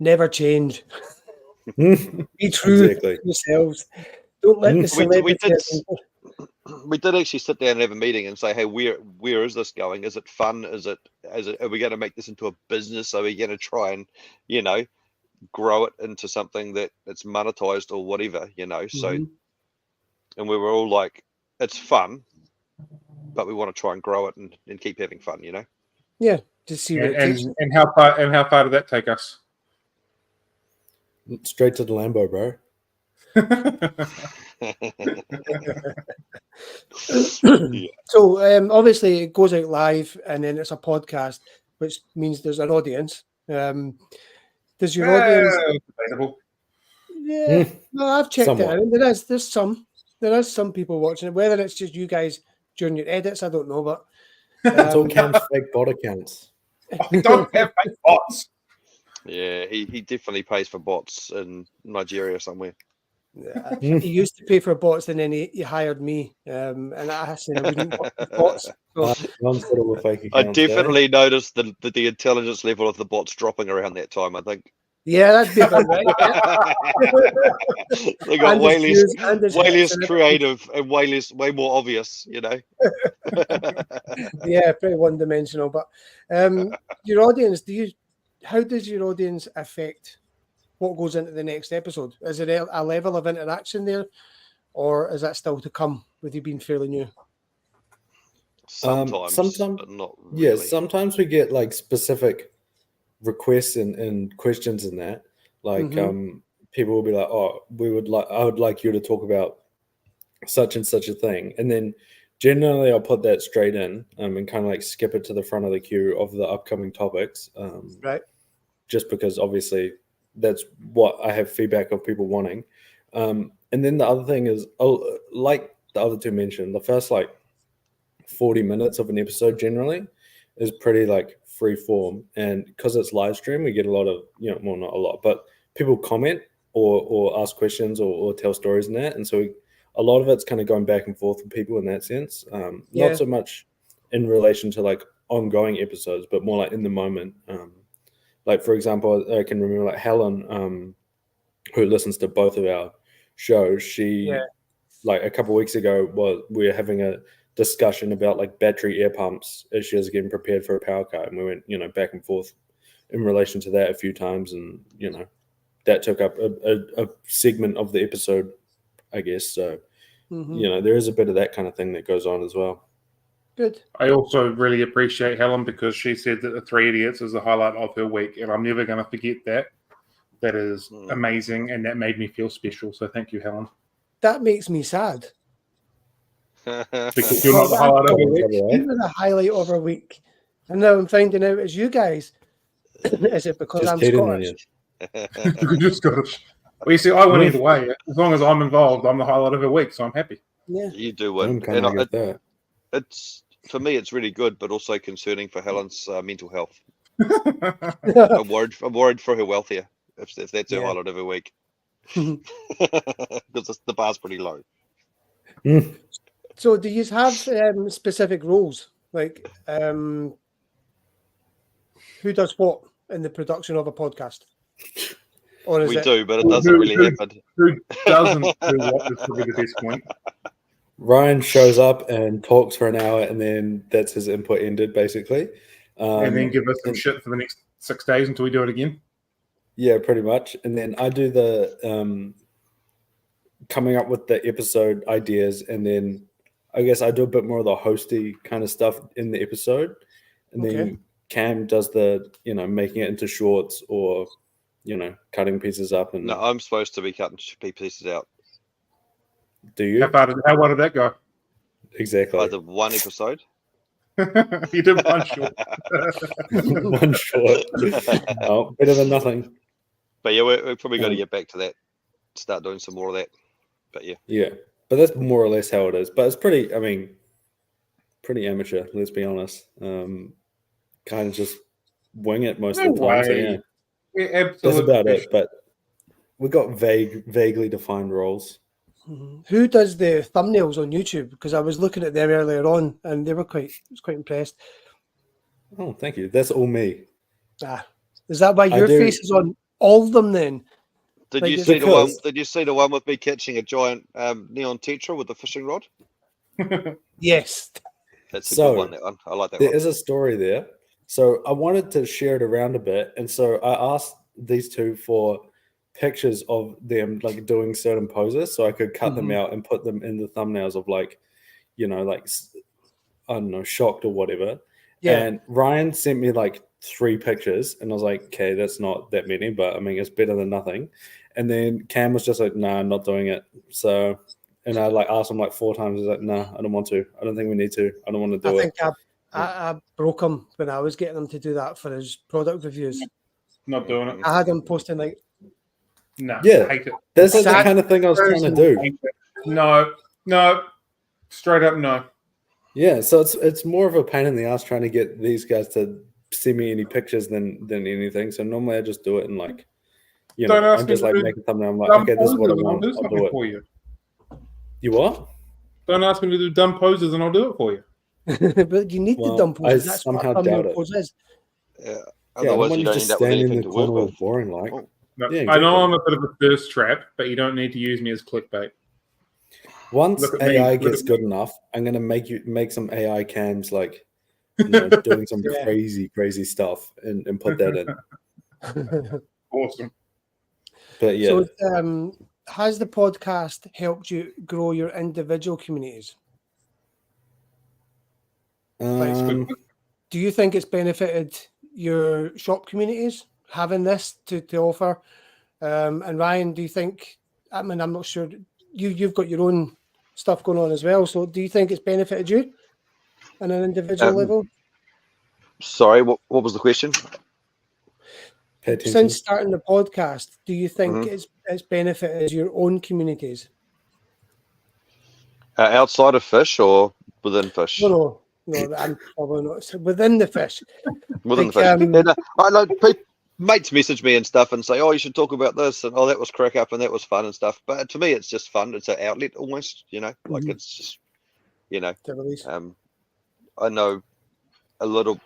S1: Never change. Be true to yourselves. Don't let the celebrity...
S3: We did actually sit down and have a meeting and say, hey, where is this going? Is it fun? Are we going to make this into a business? Are we going to try and, grow it into something that it's monetized or whatever, So, and we were all like, it's fun, but we want to try and grow it and keep having fun,
S1: Yeah, to see what it takes.
S2: And how far did that take us?
S4: Straight to the Lambo, bro.
S1: So obviously it goes out live and then it's a podcast, which means there's an audience. Does your audience?
S2: Debatable.
S1: Yeah, no, I've checked
S4: Somewhat.
S1: it out. There is some people watching it. Whether it's just you guys during your edits, I don't know, but
S4: it's all Cam's fake bot accounts.
S2: I don't have fake bots.
S3: Yeah, he definitely pays for bots in Nigeria somewhere.
S1: Yeah, he used to pay for bots and then he hired me, and I said I wouldn't work with bots. So,
S3: I definitely noticed the intelligence level of the bots dropping around that time, I think.
S1: Yeah, that'd be about right.
S3: They got way less creative and way more obvious,
S1: Yeah, pretty one-dimensional. But your audience, how does your audience affect what goes into the next episode? Is there a level of interaction there, or is that still to come with you being fairly new?
S3: Sometimes, but not really.
S4: Yeah, sometimes we get like specific requests and questions in that. Like people will be like, "Oh, I would like you to talk about such and such a thing," and then generally I'll put that straight in and kind of like skip it to the front of the queue of the upcoming topics.
S1: Right.
S4: Just because obviously that's what I have feedback of people wanting. And then the other thing is, like the other two mentioned, the first like 40 minutes of an episode generally is pretty like free form. And because it's live stream, we get a lot of, well, not a lot, but people comment or ask questions or tell stories in that. And so a lot of it's kind of going back and forth with people in that sense. Not so much in relation to like ongoing episodes, but more like in the moment. Like, for example, I can remember like Helen, who listens to both of our shows. She, like a couple of weeks ago, we were having a discussion about like battery air pumps as she was getting prepared for a power cut. And we went, back and forth in relation to that a few times. And, that took up a segment of the episode, I guess. So, there is a bit of that kind of thing that goes on as well.
S1: Good.
S2: I also really appreciate Helen because she said that the 3 Idiots is the highlight of her week, and I'm never going to forget that. That is amazing, and that made me feel special. So thank you, Helen.
S1: That makes me sad.
S2: Because you're not the highlight of her week.
S1: You were the highlight of our week. And now I'm finding out it's you guys. Is it because
S4: just
S1: I'm Scottish?
S2: Because you're Scottish. Well, you see, I win either way. As long as I'm involved, I'm the highlight of her week, so I'm happy.
S1: Yeah,
S3: you do win. And it's for me, it's really good, but also concerning for Helen's mental health. I'm worried for her welfare if that's her highlight of her week, because the bar's pretty low.
S1: So, do you have specific roles, like who does what in the production of a podcast? Or is
S3: we do, but it doesn't really happen.
S2: Who doesn't do what is probably the best point.
S4: Ryan shows up and talks for an hour, and then that's his input ended, basically.
S2: And then give us some shit for the next 6 days until we do it again.
S4: Yeah, pretty much. And then I do the coming up with the episode ideas, and then I guess I do a bit more of the hosty kind of stuff in the episode. And then Cam does the, making it into shorts or, cutting pieces up. And
S3: no, I'm supposed to be cutting pieces out.
S4: Do you?
S2: How well did that go?
S4: Exactly.
S3: I did one episode.
S2: You did one short.
S4: One short. Oh, better than nothing.
S3: But yeah, we're probably going to get back to that. Start doing some more of that. But yeah.
S4: Yeah. But that's more or less how it is. But it's pretty amateur, let's be honest. Kind of just wing it most of the time. So yeah.
S2: Absolutely.
S4: That's about it. But we got vaguely defined roles.
S1: Who does the thumbnails on YouTube? Because I was looking at them earlier on, and I was quite impressed.
S4: Oh, thank you. That's all me.
S1: Is that why your face is on all of them then?
S3: Did you see the one with me catching a giant neon tetra with a fishing rod?
S1: Yes.
S3: That's a good one. That one. I like that.
S4: There is a story there. So I wanted to share it around a bit, and so I asked these two for pictures of them like doing certain poses so I could cut them out and put them in the thumbnails of like I don't know, shocked or whatever. And Ryan sent me like 3 pictures, and I was like, okay, that's not that many, but I mean it's better than nothing. And then Cam was just like, nah, I'm not doing it. So, and I like asked him like 4 times. He's like, nah, I don't want to. I don't think we need to. I don't want to do it.
S1: I broke him when I was getting him to do that for his product reviews.
S2: Not doing it.
S1: I had him posting like,
S2: no,
S4: yeah,
S2: I hate it.
S4: That's the kind of thing I was trying to do.
S2: No, straight up no.
S4: Yeah, so it's more of a pain in the ass trying to get these guys to send me any pictures than anything. So normally I just do it and like, I'm just like making thumbnail. I'm like, okay, this is what I want. I'll do it
S2: for you.
S4: You what?
S2: Don't ask me to do dumb poses and I'll do it for you.
S1: But you need the dumb poses.
S4: I
S1: That's
S4: somehow
S1: what
S4: doubt it.
S1: Pose is.
S3: Yeah.
S4: Yeah,
S3: Otherwise, you don't
S4: just
S3: end up with
S4: stand in
S3: anything
S4: the
S3: to work
S4: corner
S3: with.
S4: boring like.
S2: No,
S4: yeah, exactly.
S2: I know I'm a bit of a thirst trap, but you don't need to use me as clickbait.
S4: Once AI gets good enough, I'm gonna make some AI cams like doing some crazy stuff and put that in.
S2: Awesome.
S4: But yeah.
S1: So has the podcast helped you grow your individual communities? Do you think it's benefited your shop communities having this to offer? And Ryan, do you think? I mean, I'm not sure. You've got your own stuff going on as well. So, do you think it's benefited you on an individual level?
S3: Sorry, what was the question?
S1: Since starting the podcast, do you think it's benefited your own communities?
S3: Outside of fish or within fish?
S1: No, I'm probably not. Within the fish.
S3: Within the fish. I know mates message me and stuff and say, "Oh, you should talk about this," and "Oh, that was crack up and that was fun and stuff." But to me, it's just fun. It's an outlet almost, like it's just, I know a little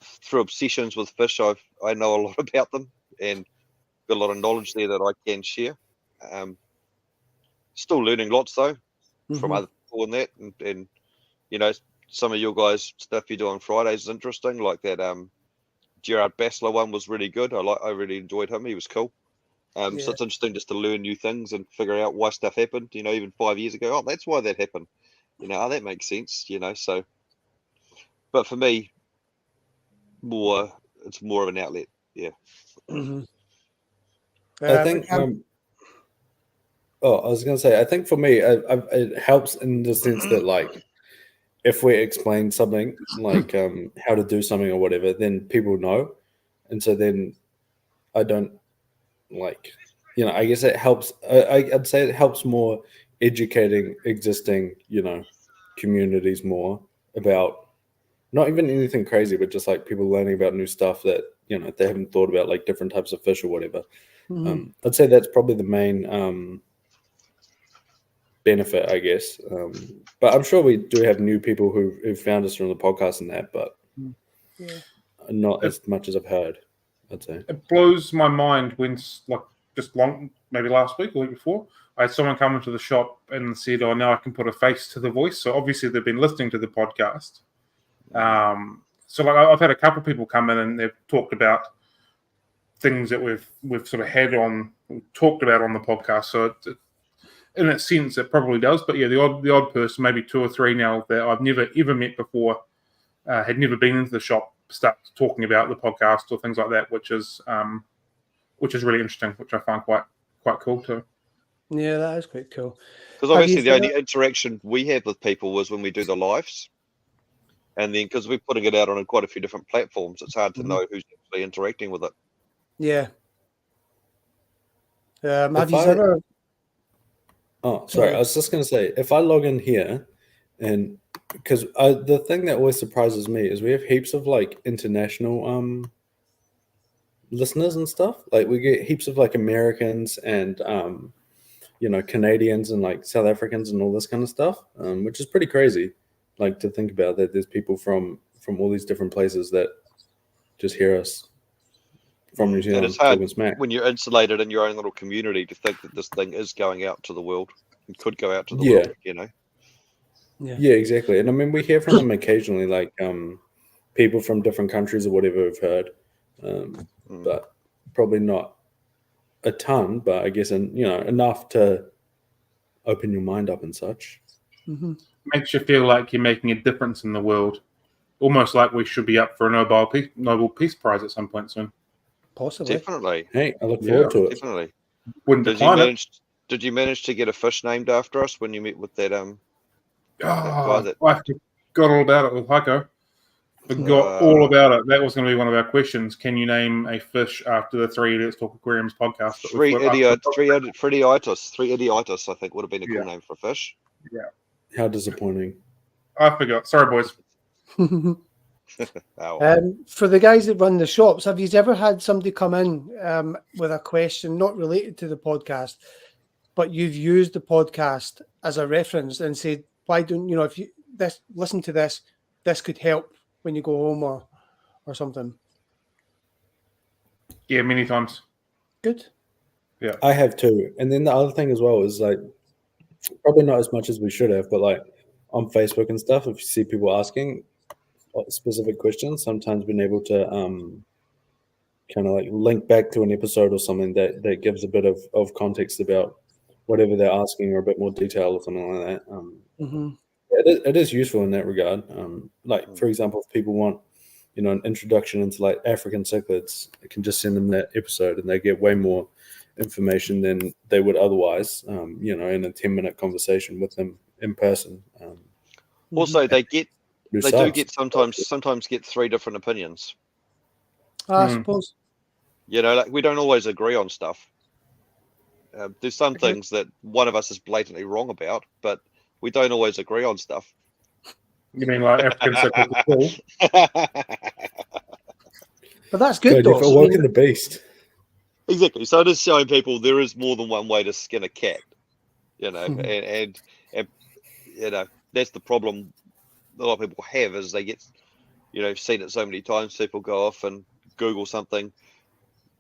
S3: through obsessions with fish. I know a lot about them and got a lot of knowledge there that I can share. Still learning lots though from other people in that, and some of your guys' stuff you do on Fridays is interesting, like that. Gerard Bassler one was really good. I really enjoyed him. He was cool. So it's interesting just to learn new things and figure out why stuff happened. Even 5 years ago, that's why that happened. That makes sense. So. But for me, it's more of an outlet. Yeah.
S4: I think. I was going to say, I think for me, it helps in the sense that, like, if we explain something like how to do something or whatever, then people know, and so then I don't I guess it helps. I'd say it helps more educating existing communities more about not even anything crazy, but just like people learning about new stuff that they haven't thought about, like different types of fish or whatever. I'd say that's probably the main benefit, I guess. But I'm sure we do have new people who found us from the podcast and that, but not as much as I've heard, I'd say.
S2: It blows my mind when, maybe last week or week before, I had someone come into the shop and said, "Oh, now I can put a face to the voice." So obviously they've been listening to the podcast. So I've had a couple of people come in and they've talked about things that we've sort of talked about on the podcast. So in that sense, it probably does. But yeah, the odd person, maybe 2 or 3 now that I've never ever met before, had never been into the shop, start talking about the podcast or things like that, which is really interesting, which I find quite cool too.
S1: Yeah, that is quite cool.
S3: Because obviously the only interaction we have with people was when we do the lives, and then because we're putting it out on quite a few different platforms, it's hard to know who's actually interacting with it.
S1: Yeah. Have you ever?
S4: Oh, sorry. I was just going to say, if I log in here, and because the thing that always surprises me is we have heaps of like international listeners and stuff. Like we get heaps of like Americans and Canadians and like South Africans and all this kind of stuff, which is pretty crazy. Like to think about that there's people from all these different places that just hear us from New Zealand.
S3: And it's hard when you're insulated in your own little community to think that this thing is going out to the world. It could go out to the world,
S4: Yeah, exactly. And I mean, we hear from them occasionally, like people from different countries or whatever we've heard, but probably not a ton. But I guess enough to open your mind up and such.
S2: Makes you feel like you're making a difference in the world, almost like we should be up for a Nobel Peace Prize at some point soon.
S1: Possibly,
S3: definitely.
S4: Hey, I look forward to it.
S3: Definitely.
S2: Did
S3: you manage to get a fish named after us when you met with that
S2: I forgot all about it with Heiko. Forgot all about it. That was going to be one of our questions. Can you name a fish after the 3 Idiots Talk Aquariums podcast?
S3: 3 Idiots, I think would have been a cool name for a fish.
S2: Yeah.
S4: How disappointing.
S2: I forgot. Sorry, boys.
S1: For the guys that run the shops, have you ever had somebody come in with a question not related to the podcast, but you've used the podcast as a reference and said, "Why don't if you listen to this, this could help when you go home or something?"
S2: Yeah, many times.
S1: Good.
S2: Yeah,
S4: I have too. And then the other thing as well is like probably not as much as we should have, but like on Facebook and stuff, if you see people asking specific questions, sometimes being able to kind of like link back to an episode or something that gives a bit of context about whatever they're asking or a bit more detail or something like that. it is useful in that regard. Like for example, if people want, an introduction into like African cichlids, I can just send them that episode, and they get way more information than they would otherwise. In a 10-minute conversation with them in person.
S3: Also, they do get
S4: subs.
S3: sometimes get 3 different opinions.
S1: I suppose.
S3: Like we don't always agree on stuff. There's some things that one of us is blatantly wrong about, but we don't always agree on stuff.
S2: You mean like African cichlids?
S1: But that's good,
S4: God, you've awoken the beast.
S3: Exactly. So it is showing people there is more than one way to skin a cat. And that's the problem a lot of people have, is they get, seen it so many times. People go off and Google something.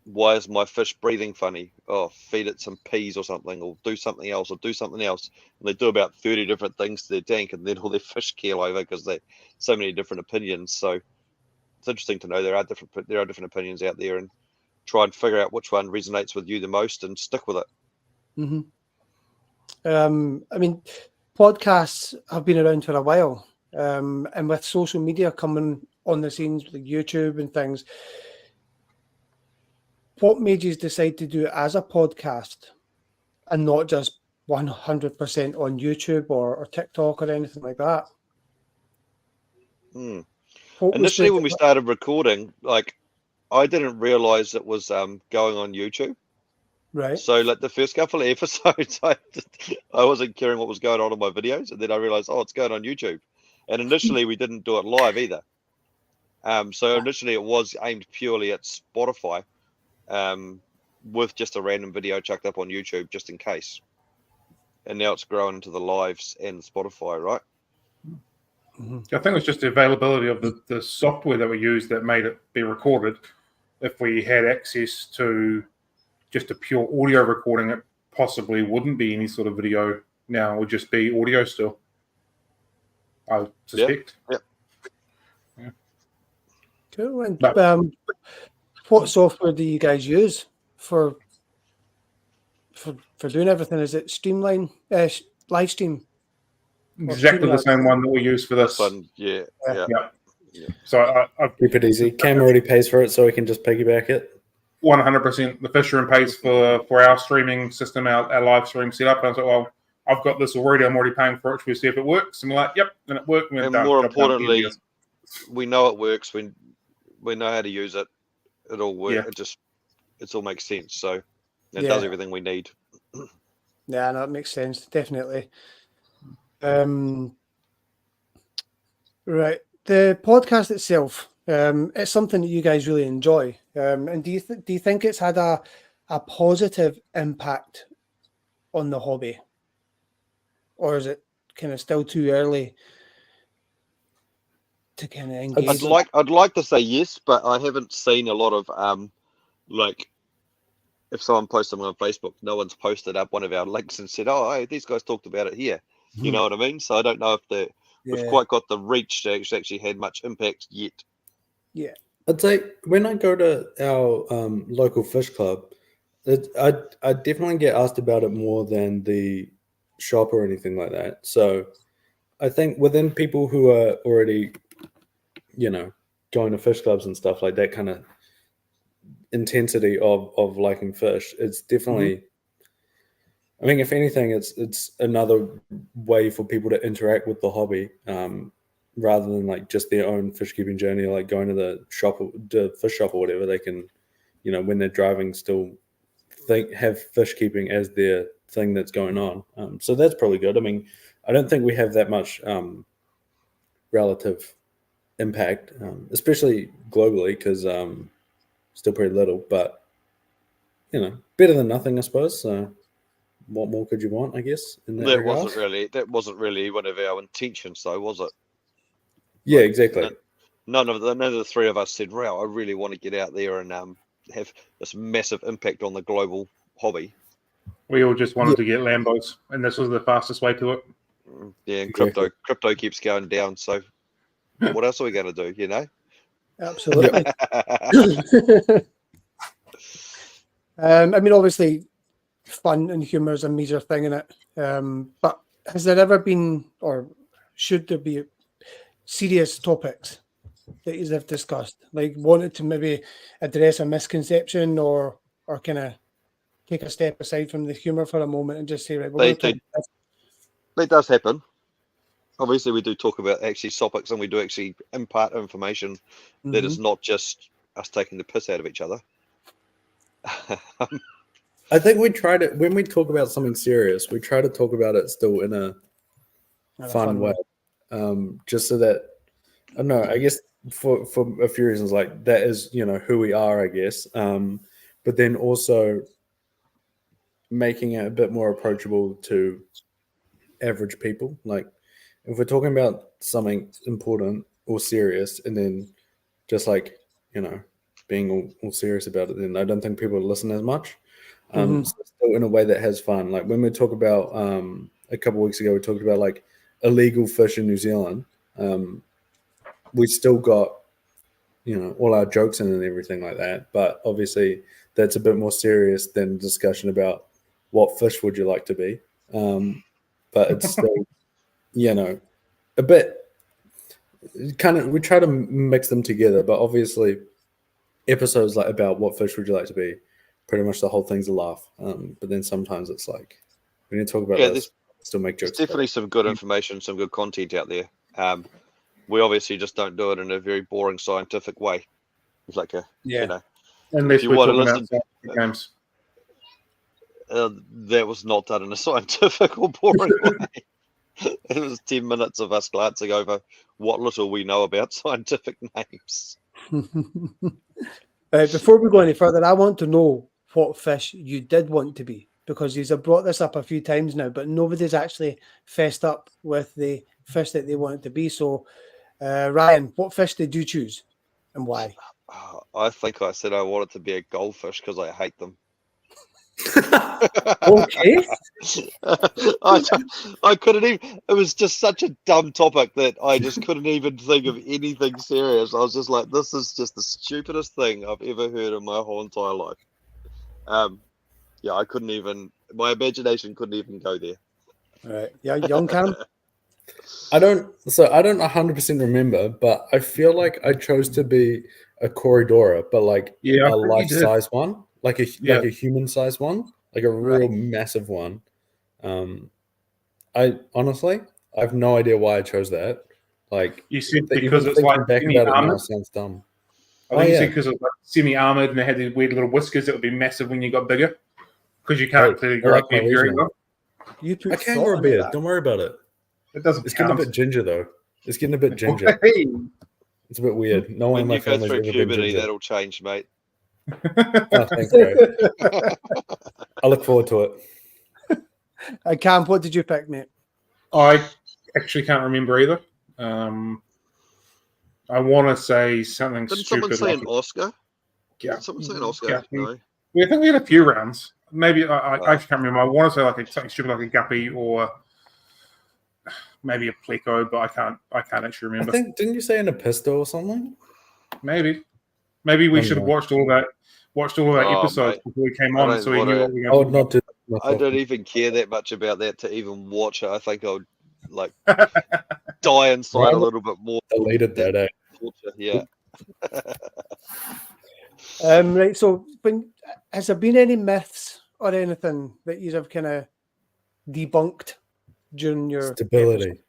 S3: Why is my fish breathing funny? Oh, feed it some peas or something, or do something else, And they do about 30 different things to their tank, and then all their fish keel over because they so many different opinions. So it's interesting to know there are different opinions out there, and try and figure out which one resonates with you the most and stick with it.
S1: I mean, podcasts have been around for a while, and with social media coming on the scenes, like YouTube and things, what made you decide to do it as a podcast and not just 100% on YouTube or TikTok or anything like that?
S3: Initially, when we started recording, I didn't realize it was going on YouTube.
S1: Right.
S3: So like the first couple of episodes, I wasn't caring what was going on in my videos, and then I realized, it's going on YouTube. And initially, we didn't do it live either. So initially, it was aimed purely at Spotify, with just a random video chucked up on YouTube just in case. And now it's grown into the lives and Spotify, right?
S2: I think it was just the availability of the software that we used that made it be recorded. If we had access to just a pure audio recording, it possibly wouldn't be any sort of video now. It would just be audio still, I suspect.
S3: Yep.
S1: Yeah. Cool. And what software do you guys use for doing everything? Is it Streamline, Livestream?
S2: Exactly the same one that we use for this.
S3: Yeah.
S2: So I
S4: keep it easy. Cam already pays for it, so we can just piggyback it.
S2: 100%. The Fisher pays for our streaming system, our live stream setup. And I was like, well, I've got this already. I'm already paying for it. Should we see if it works? And we're like, yep, and it worked.
S3: And more importantly, we know it works. We know how to use it. It all works.
S2: Yeah.
S3: It all makes sense. So it does everything we need.
S1: Yeah, no, it makes sense. Definitely. Right. The podcast itself, it's something that you guys really enjoy. And do you think it's had a positive impact on the hobby? Or is it kind of still too early to kind of engage?
S3: I'd like to say yes, but I haven't seen a lot of if someone posts something on Facebook, no one's posted up one of our links and said, "Oh, hey, these guys talked about it here." You know what I mean? So I don't know if we've quite got the reach to actually had much impact yet.
S1: Yeah,
S4: I'd say when I go to our local fish club, I definitely get asked about it more than the shop or anything like that. So I think within people who are already, going to fish clubs and stuff like that kind of intensity of liking fish, it's definitely I mean, if anything, it's another way for people to interact with the hobby, rather than like just their own fish keeping journey, like going to the shop, the fish shop or whatever. They can, when they're driving, still have fish keeping as their thing that's going on. So that's probably good. I mean, I don't think we have that much relative impact, especially globally, because still pretty little, but better than nothing, I suppose. So what more could you want, I guess, in that regard?
S3: Wasn't really one of our intentions, though, was it?
S4: Yeah, exactly.
S3: None of the three of us said, "Wow, I really want to get out there and have this massive impact on the global hobby."
S2: We all just wanted to get Lambos, and this was the fastest way to it.
S3: Yeah, and crypto keeps going down. So, what else are we going to do?
S1: Absolutely. I mean, obviously, fun and humor is a major thing in it. But has there ever been, or should there be serious topics that you have discussed, like wanted to maybe address a misconception or kind of take a step aside from the humour for a moment and just say, right, we're going to talk about this.
S3: That does happen. Obviously, we do talk about actually topics, and we do actually impart information that is not just us taking the piss out of each other.
S4: I think we try to, when we talk about something serious, we try to talk about it still in a fun way. Just so that, I don't know, I guess for a few reasons, like that is, you know, who we are, I guess. But then also making it a bit more approachable to average people. Like if we're talking about something important or serious and then just like, you know, being all serious about it, then I don't think people listen as much. So still in a way that has fun. Like when we talk about a couple of weeks ago, we talked about like illegal fish in New Zealand. We still got, you know, all our jokes in and everything like that. But obviously that's a bit more serious than discussion about what fish would you like to be. But it's still, you know, a bit kind of, we try to mix them together. But obviously episodes like about what fish would you like to be, pretty much the whole thing's a laugh. But then sometimes it's like, we need to talk about this, still make jokes.
S3: There's definitely some good information, some good content out there. We obviously just don't do it in a very boring scientific way. It's like you know,
S2: unless you want to listen to games.
S3: That was not done in a scientific or boring way. It was 10 minutes of us glancing over what little we know about scientific names.
S1: Before we go any further, I want to know what fish you did want to be, because you've brought this up a few times now, but nobody's actually fessed up with the fish that they wanted to be. So, Ryan, what fish did you choose and why?
S3: I think I said I wanted to be a goldfish because I hate them.
S1: Okay.
S3: I couldn't even, it was just such a dumb topic that I just couldn't even think of anything serious. I was just like, this is just the stupidest thing I've ever heard in my whole entire life. Yeah, I couldn't even, my imagination couldn't even go there.
S1: All right. Yeah, young Cam?
S4: I don't 100% remember, but I feel like I chose to be a Corridora, but like a life-size one. Like a human-sized one, like a real massive one. I honestly, I have no idea why I chose that. Like
S2: you said because it's like
S4: semi-armored. Sounds dumb.
S2: I think you said because it's like semi-armored and they had these weird little whiskers that would be massive when you got bigger, because you can't clearly grow up very well.
S4: I can grow a beard. Don't worry about it.
S2: It doesn't.
S4: It's getting a bit ginger though. It's getting a bit ginger. It's a bit weird. No one in my family's ever been ginger.
S3: That'll change, mate.
S4: Oh, thanks, bro. I look forward to it.
S1: Cam, what did you pick, mate?
S2: I actually can't remember either. I want to say something
S3: Didn't
S2: stupid.
S3: Someone say an Oscar?
S2: Yeah.
S3: Someone say an Oscar? No.
S2: Yeah, I think we had a few rounds. Maybe I actually can't remember. I want to say like something stupid like a guppy or maybe a pleco, but I can't actually remember.
S4: I think, didn't you say an episto or something?
S2: Maybe we should have watched all that episodes before we came on, so we knew what we were going to do.
S3: I don't even care that much about that to even watch it. I think I would like die inside a little bit more.
S4: Deleted that, eh?
S3: Yeah.
S1: Right. So, has there been any myths or anything that you have kind of debunked during your
S4: stability?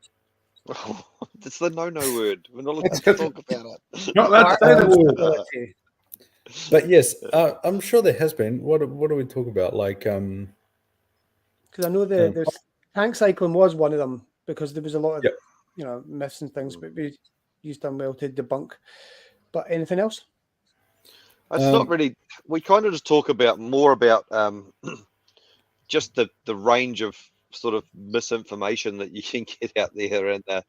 S3: It's the no word. We're not allowed to talk about it.
S2: Not allowed to say the word.
S4: But yes, I'm sure there has been. What do we talk about? Like,
S1: because I know the tank cycling was one of them, because there was a lot of myths and things, but you've done well to debunk. But anything else?
S3: It's not really. We kind of just talk about more about just the range of sort of misinformation that you can get out there, and a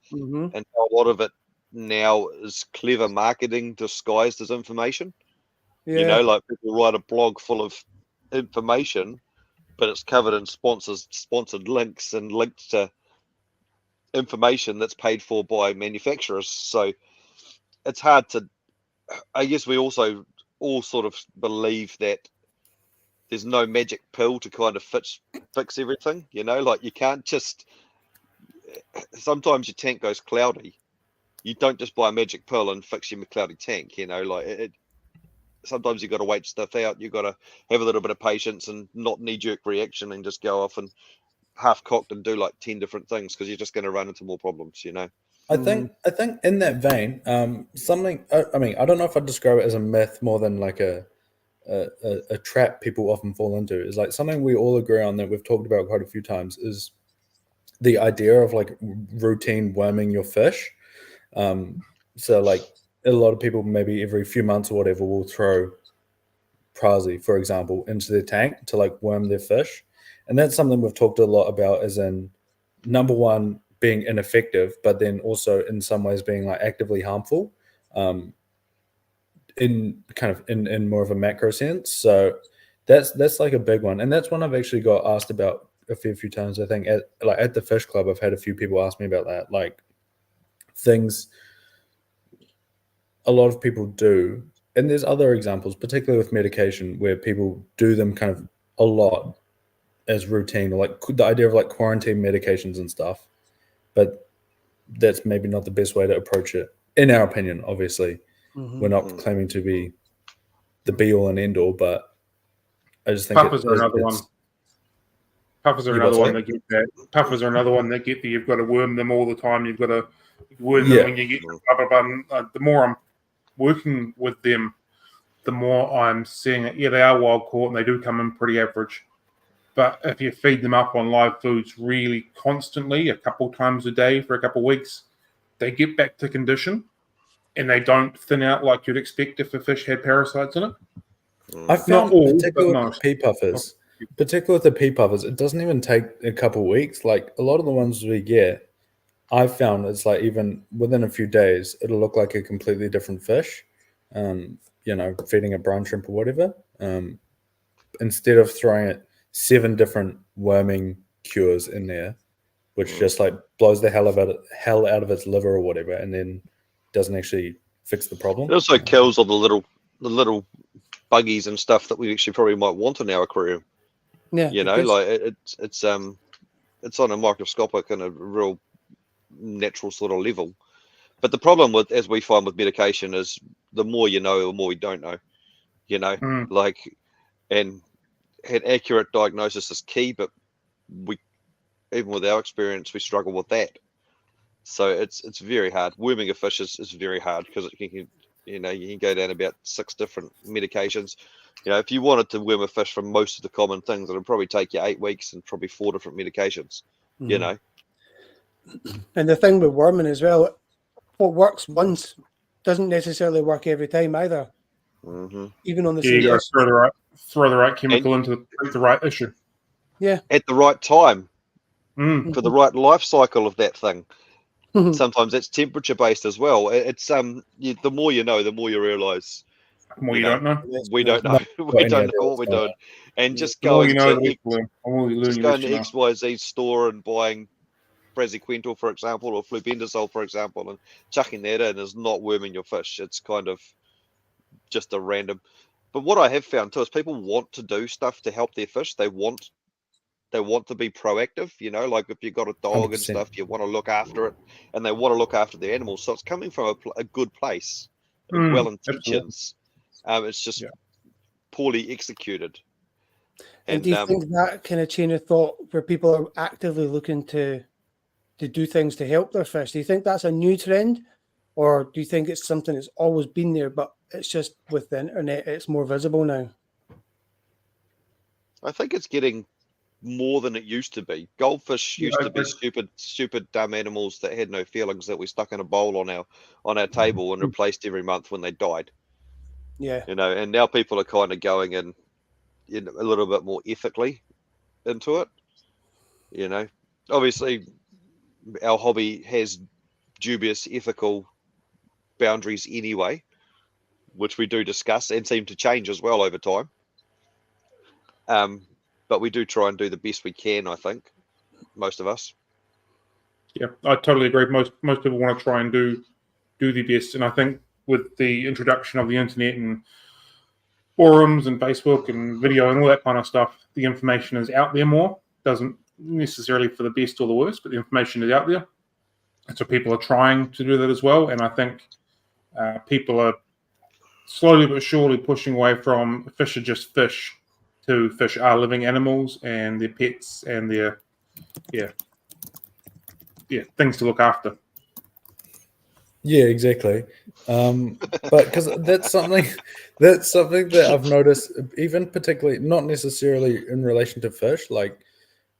S3: lot of it now is clever marketing disguised as information. Yeah. You know, like people write a blog full of information, but it's covered in sponsored links and linked to information that's paid for by manufacturers. So it's hard to, I guess we also all sort of believe that there's no magic pill to kind of fix everything, you know, like you can't just sometimes your tank goes cloudy. You don't just buy a magic pill and fix your cloudy tank. You know, like sometimes you got to wait stuff out. You got to have a little bit of patience and not knee-jerk reaction and just go off and half-cocked and do like 10 different things, because you're just going to run into more problems. You know.
S4: I think in that vein, something. I mean, I don't know if I'd describe it as a myth more than like a trap people often fall into. Is like something we all agree on that we've talked about quite a few times. Is the idea of like routine worming your fish. So like a lot of people maybe every few months or whatever will throw prazi, for example, into their tank to like worm their fish, and that's something we've talked a lot about. As in, number one, being ineffective, but then also in some ways being like actively harmful, in more of a macro sense. So that's like a big one, and that's one I've actually got asked about a fair few times. I think at the fish club, I've had a few people ask me about that, like things a lot of people do. And there's other examples, particularly with medication, where people do them kind of a lot as routine, or like the idea of like quarantine medications and stuff. But that's maybe not the best way to approach it, in our opinion. Obviously, we're not claiming to be the be all and end all, but I just think
S2: puffers are another one. Puffers are another one that get that. Puffers are another one that get that. You've got to worm them all the time. You've got to worm them when you get blah, blah, blah. The more I'm working with them, the more I'm seeing it. Yeah, they are wild caught and they do come in pretty average. But if you feed them up on live foods really constantly, a couple times a day for a couple of weeks, they get back to condition and they don't thin out like you'd expect if a fish had parasites in it.
S4: I found, particularly with the pea puffers, it doesn't even take a couple of weeks. Like a lot of the ones we get, I've found it's like even within a few days, it'll look like a completely different fish. Feeding a brine shrimp or whatever. Instead of throwing it 7 different worming cures in there, which just like blows the hell out of its liver or whatever, and then doesn't actually fix the problem.
S3: It also kills all the little buggies and stuff that we actually probably might want in our aquarium.
S1: Yeah,
S3: like it's on a microscopic and a real natural sort of level. But the problem with, as we find with medication, is the more you know, the more we don't know. And accurate diagnosis is key, but we, even with our experience, we struggle with that. So it's very hard. Worming a fish is very hard, because you can go down about 6 different medications. If you wanted to worm a fish from most of the common things, it'll probably take you 8 weeks and probably 4 different medications. And
S1: the thing with worming as well, what works once doesn't necessarily work every time either. Even on the same.
S2: You got to throw the right chemical into the right issue.
S1: Yeah.
S3: At the right time. For the right life cycle of that thing. Sometimes it's temperature based as well. It's the more you know, the more you realize.
S2: You don't know.
S3: We don't know. We don't know what we're doing. And just going to XYZ store and buying praziquantel, for example, or flubendazole, for example, and chucking that in is not worming your fish. It's kind of just a random. But what I have found too is people want to do stuff to help their fish. They want to be proactive, like if you've got a dog 100%. And stuff, you want to look after it, and they want to look after the animals. So it's coming from a good place, well intentions. It's just poorly executed.
S1: And do you think that kind of chain of thought, where people are actively looking to do things to help their fish, do you think that's a new trend, or do you think it's something that's always been there, but it's just with the internet it's more visible now?
S3: I think it's getting more than it used to be. Goldfish used to be stupid dumb animals that had no feelings, that we stuck in a bowl on our table and replaced every month when they died. And now people are kind of going in a little bit more ethically into it. Obviously our hobby has dubious ethical boundaries anyway, which we do discuss and seem to change as well over time. But we do try and do the best we can, I think, most of us.
S2: Yeah, I totally agree. Most people want to try and do the best. And I think with the introduction of the internet and forums and Facebook and video and all that kind of stuff, the information is out there more. Doesn't necessarily for the best or the worst, but the information is out there. And so people are trying to do that as well. And I think people are slowly but surely pushing away from fish are just fish to fish are living animals and their pets and their things to look after.
S4: Yeah, exactly. But because that's something that I've noticed, even particularly not necessarily in relation to fish. Like,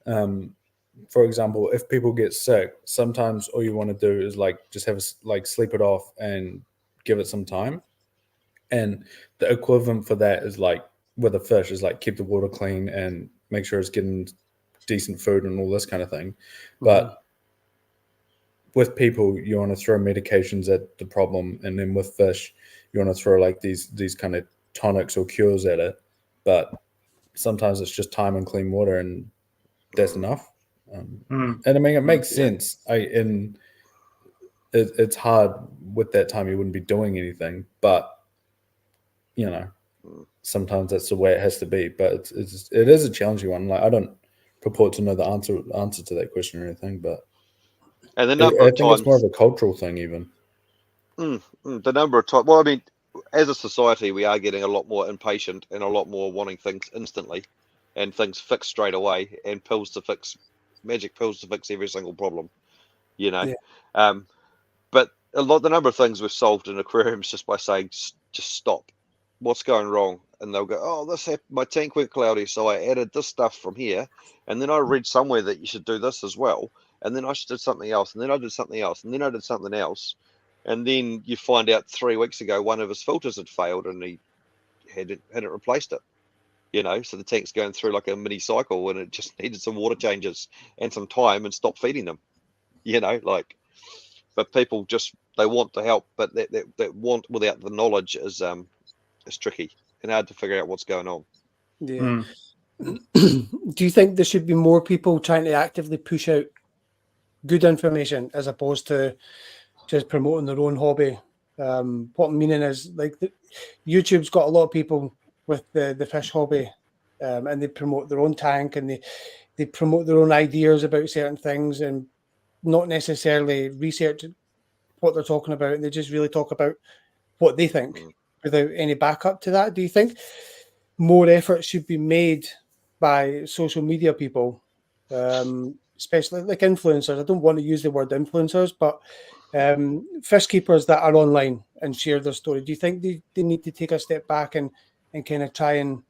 S4: for example, if people get sick, sometimes all you want to do is like just have sleep it off and give it some time. And the equivalent for that is like with a fish is like keep the water clean and make sure it's getting decent food and all this kind of thing. But with people, you want to throw medications at the problem, and then with fish, you want to throw like these kind of tonics or cures at it. But sometimes it's just time and clean water, and that's enough. And I mean, it makes sense. It's hard with that time. You wouldn't be doing anything, but you know, sometimes that's the way it has to be. But it is a challenging one. Like, I don't purport to know the answer to that question or anything, but.
S3: And the number of times,
S4: it's more of a cultural thing, even.
S3: The number of times. Well, I mean, as a society, we are getting a lot more impatient and a lot more wanting things instantly, and things fixed straight away, and magic pills to fix every single problem. You know, but the number of things we've solved in aquariums just by saying, just stop. What's going wrong? And they'll go, oh, this happened. My tank went cloudy, so I added this stuff from here, and then I read somewhere that you should do this as well. And then I did something else, and then I did something else, and then I did something else. And then you find out 3 weeks ago, one of his filters had failed and he hadn't replaced it. You know, so the tank's going through like a mini cycle and it just needed some water changes and some time and stop feeding them. You know, like, but people just, they want to help, but that want without the knowledge is tricky and hard to figure out what's going on.
S1: Yeah. Do you think there should be more people trying to actively push out good information as opposed to just promoting their own hobby? What I'm meaning is, like, YouTube's got a lot of people with the fish hobby, and they promote their own tank and they promote their own ideas about certain things and not necessarily research what they're talking about, and they just really talk about what they think without any backup to that. Do you think more effort should be made by social media people, especially like influencers? I don't want to use the word influencers, but fish keepers that are online and share their story. Do you think they need to take a step back and kind of try and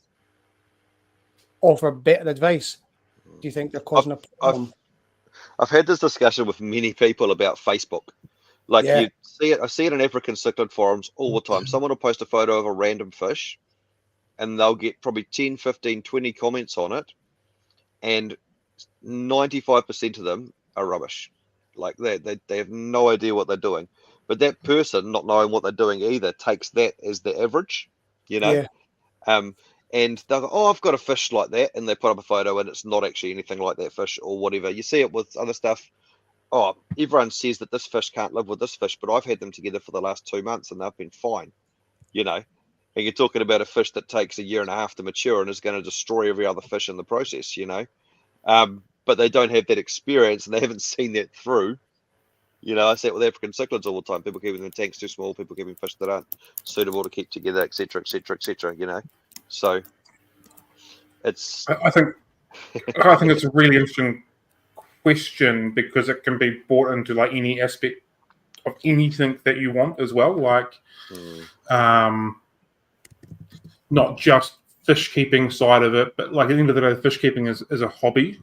S1: offer better advice? Do you think they're causing a problem?
S3: I've had this discussion with many people about Facebook. Like, you see it, I see it in African cichlid forums all the time. Someone will post a photo of a random fish and they'll get probably 10, 15, 20 comments on it. And 95% of them are rubbish. Like, they have no idea what they're doing. But that person, not knowing what they're doing either, takes that as the average, you know? And they'll go, oh, I've got a fish like that. And they put up a photo and it's not actually anything like that fish or whatever. You see it with other stuff. Oh, everyone says that this fish can't live with this fish, but I've had them together for the last 2 months and they've been fine, you know? And you're talking about a fish that takes 1.5 years to mature and is going to destroy every other fish in the process, you know? But they don't have that experience and they haven't seen that through. You know, I see it with African cichlids all the time. People keeping their tanks too small, people keeping fish that aren't suitable to keep together, etc., you know? So it's...
S2: I think it's a really interesting question because it can be brought into like any aspect of anything that you want as well. Like, not just fish keeping side of it, but like at the end of the day, fish keeping is a hobby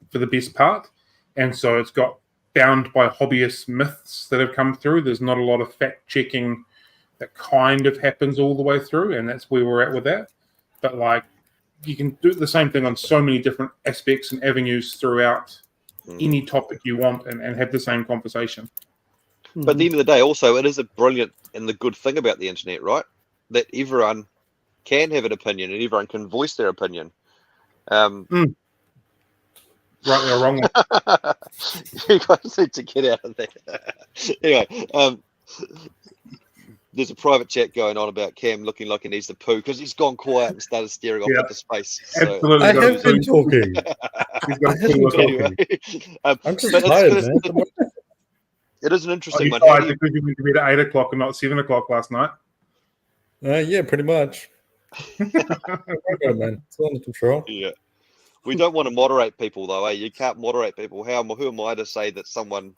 S2: for the best part. And so it's got bound by hobbyist myths that have come through. There's not a lot of fact checking that kind of happens all the way through. And that's where we're at with that. But like, you can do the same thing on so many different aspects and avenues throughout any topic you want and have the same conversation.
S3: But at the end of the day, also, it is a brilliant and the good thing about the internet, right? That everyone can have an opinion and everyone can voice their opinion.
S2: Right or wrong.
S3: You guys need to get out of there. Anyway, there's a private chat going on about Cam looking like he needs to poo because he's gone quiet and started staring off into space. So,
S2: Absolutely.
S4: I have been talking.
S2: He's got a clue.
S3: anyway,
S4: I'm just tired, man.
S3: It is an interesting one.
S2: Tired because you went to bed at 8 o'clock and not 7 o'clock last night.
S4: Yeah, pretty much. Okay, man. It's under control.
S3: Yeah. We don't want to moderate people, though, eh? You can't moderate people. Who am I to say that someone,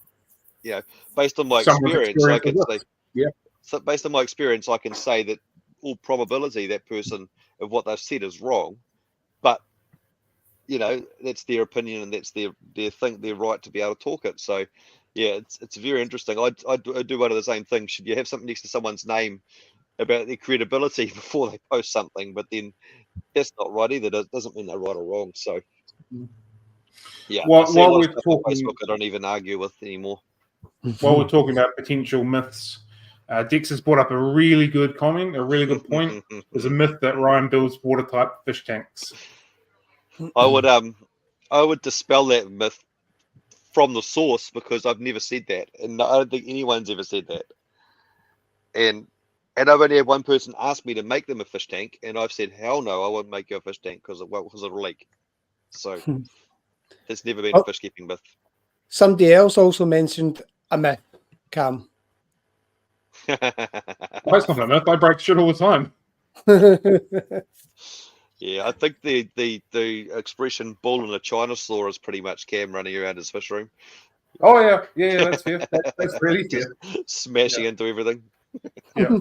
S3: based on my experience, I can say, So based on my experience, I can say that all probability that person of what they've said is wrong, but that's their opinion and that's their thing, their right to be able to talk it. So, yeah, it's very interesting. I do one of the same things. Should you have something next to someone's name about their credibility before they post something? But then that's not right either. That doesn't mean they're right or wrong. So, yeah,
S2: While we're talking,
S3: Facebook, I don't even argue with anymore.
S2: While we're talking about potential myths, Dex has brought up a really good comment, a really good point. There's a myth that Ryan builds watertight fish tanks.
S3: I would dispel that myth from the source because I've never said that, and I don't think anyone's ever said that. And I've only had one person ask me to make them a fish tank, and I've said, hell no, I won't make you a fish tank because it'll leak. So it's never been a fish keeping myth.
S1: Somebody else also mentioned a myth, Cam.
S2: That's not a myth. I break shit all the time.
S3: Yeah, I think the expression "bull in a China store" is pretty much Cam running around his fish room.
S2: Oh yeah, that's fair. That's really fair.
S3: Smashing into everything.
S2: Yeah.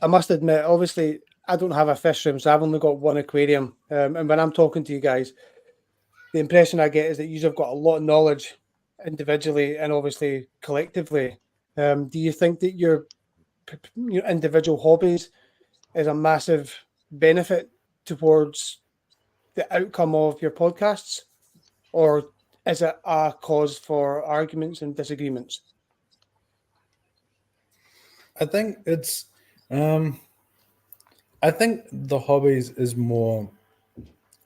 S1: I must admit, obviously, I don't have a fish room, so I've only got one aquarium. And when I'm talking to you guys, the impression I get is that you've got a lot of knowledge individually and obviously collectively. Do you think that your individual hobbies is a massive benefit towards the outcome of your podcasts, or is it a cause for arguments and disagreements?
S4: I think it's I think the hobbies is more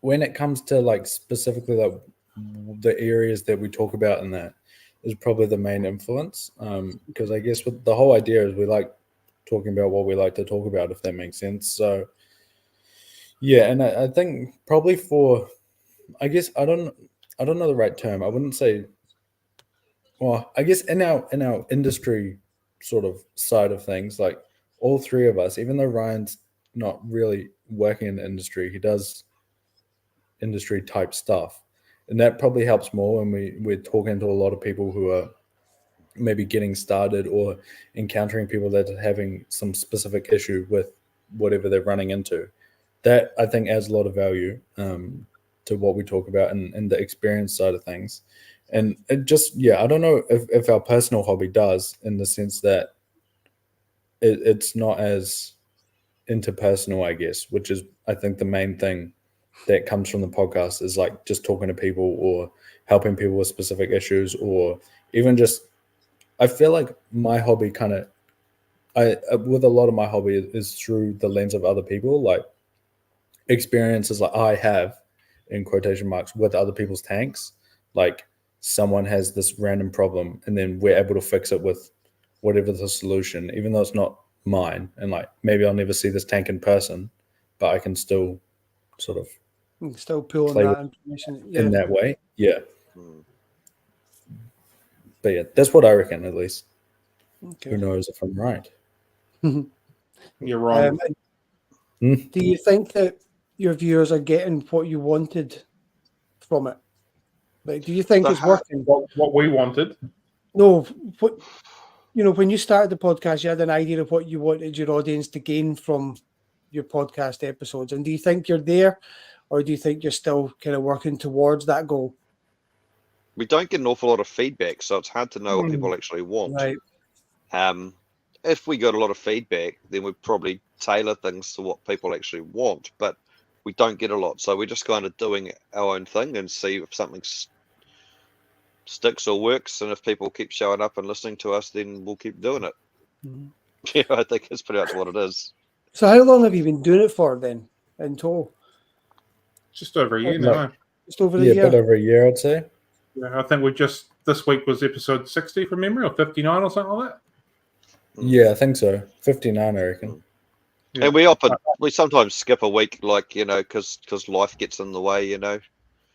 S4: when it comes to like specifically like the areas that we talk about in that is probably the main influence. Because I guess what the whole idea is we like talking about what we like to talk about, if that makes sense. So yeah, and I think probably for I guess I don't know the right term. I wouldn't say I guess in our industry sort of side of things, like all three of us, even though Ryan's not really working in the industry, he does industry type stuff, and that probably helps more when we're talking to a lot of people who are maybe getting started or encountering people that are having some specific issue with whatever they're running into. That I think adds a lot of value to what we talk about and the experience side of things. And it just I don't know if our personal hobby does, in the sense that it's not as interpersonal, I guess, which is I think the main thing that comes from the podcast is like just talking to people or helping people with specific issues, or even just I feel like my hobby kind of with a lot of my hobby is through the lens of other people, like experiences like I have in quotation marks with other people's tanks. Like someone has this random problem and then we're able to fix it with whatever the solution, even though it's not mine, and like maybe I'll never see this tank in person, but I can still sort of
S1: still pull on that information
S4: in that way. But yeah, that's what I reckon, at least. Okay. Who knows if I'm right?
S2: You're wrong.
S1: Do you think that your viewers are getting what you wanted from it? Like, do you think it's working?
S2: What we wanted?
S1: No, when you started the podcast, you had an idea of what you wanted your audience to gain from your podcast episodes. And do you think you're there, or do you think you're still kind of working towards that goal?
S3: We don't get an awful lot of feedback, so it's hard to know what people actually want.
S1: Right.
S3: If we got a lot of feedback, then we'd probably tailor things to what people actually want, but we don't get a lot. So we're just kind of doing our own thing and see if something sticks or works. And if people keep showing up and listening to us, then we'll keep doing it. Yeah, I think that's pretty much what it is.
S1: So how long have you been doing it for then, in total?
S2: Just over a year now.
S1: Just over a year?
S4: Yeah, a bit over a year, I'd say.
S2: Yeah, I think we just this week was episode 60 from memory, or 59 or something like that.
S4: Yeah, I think so. 59, I reckon.
S3: Yeah. And we sometimes skip a week, like, because life gets in the way,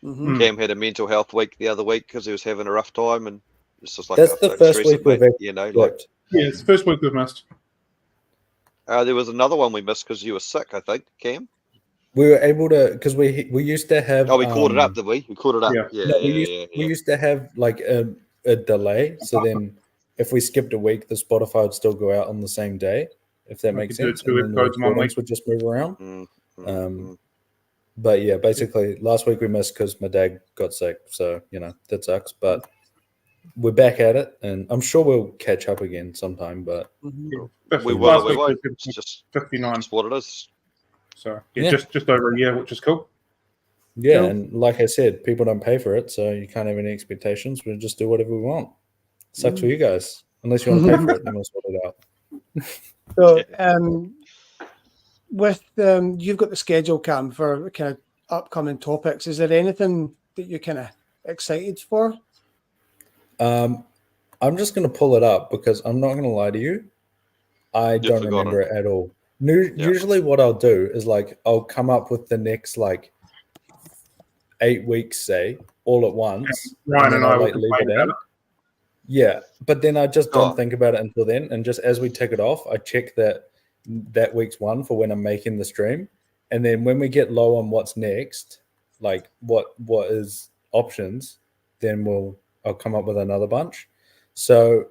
S1: Mm-hmm.
S3: Cam had a mental health week the other week because he was having a rough time, and it's just like,
S4: that's the first week we've ever
S2: yeah, it's the first week we've missed.
S3: There was another one we missed because you were sick, I think, Cam.
S4: We were able to, because we used to have.
S3: Oh, we caught it up, did we? We caught it up.
S2: Yeah.
S4: We used to have like a delay. So then if we skipped a week, the Spotify would still go out on the same day, if that makes sense. And then the recordings would just move around. But yeah, basically last week we missed because my dad got sick. So, that sucks. But we're back at it. And I'm sure we'll catch up again sometime. But
S3: we won't. It's just
S2: 59.
S3: That's what it is.
S2: So just over a year, which is cool.
S4: Yeah,
S1: Cool.
S4: and like I said, people don't pay for it, so you can't have any expectations. We'll just do whatever we want. Sucks for you guys, unless you want to pay for it. Then we'll sort it out.
S1: So, with you've got the schedule, Cam, for kind of upcoming topics. Is there anything that you're kind of excited for?
S4: I'm just going to pull it up because I'm not going to lie to you. I don't remember it at all. Usually what I'll do is like I'll come up with the next like 8 weeks, say, all at once.
S2: Ryan and I will
S4: leave it in. Yeah, but then I just don't think about it until then. And just as we tick it off, I check that week's one for when I'm making the stream. And then when we get low on what's next, like what is options, then I'll come up with another bunch. So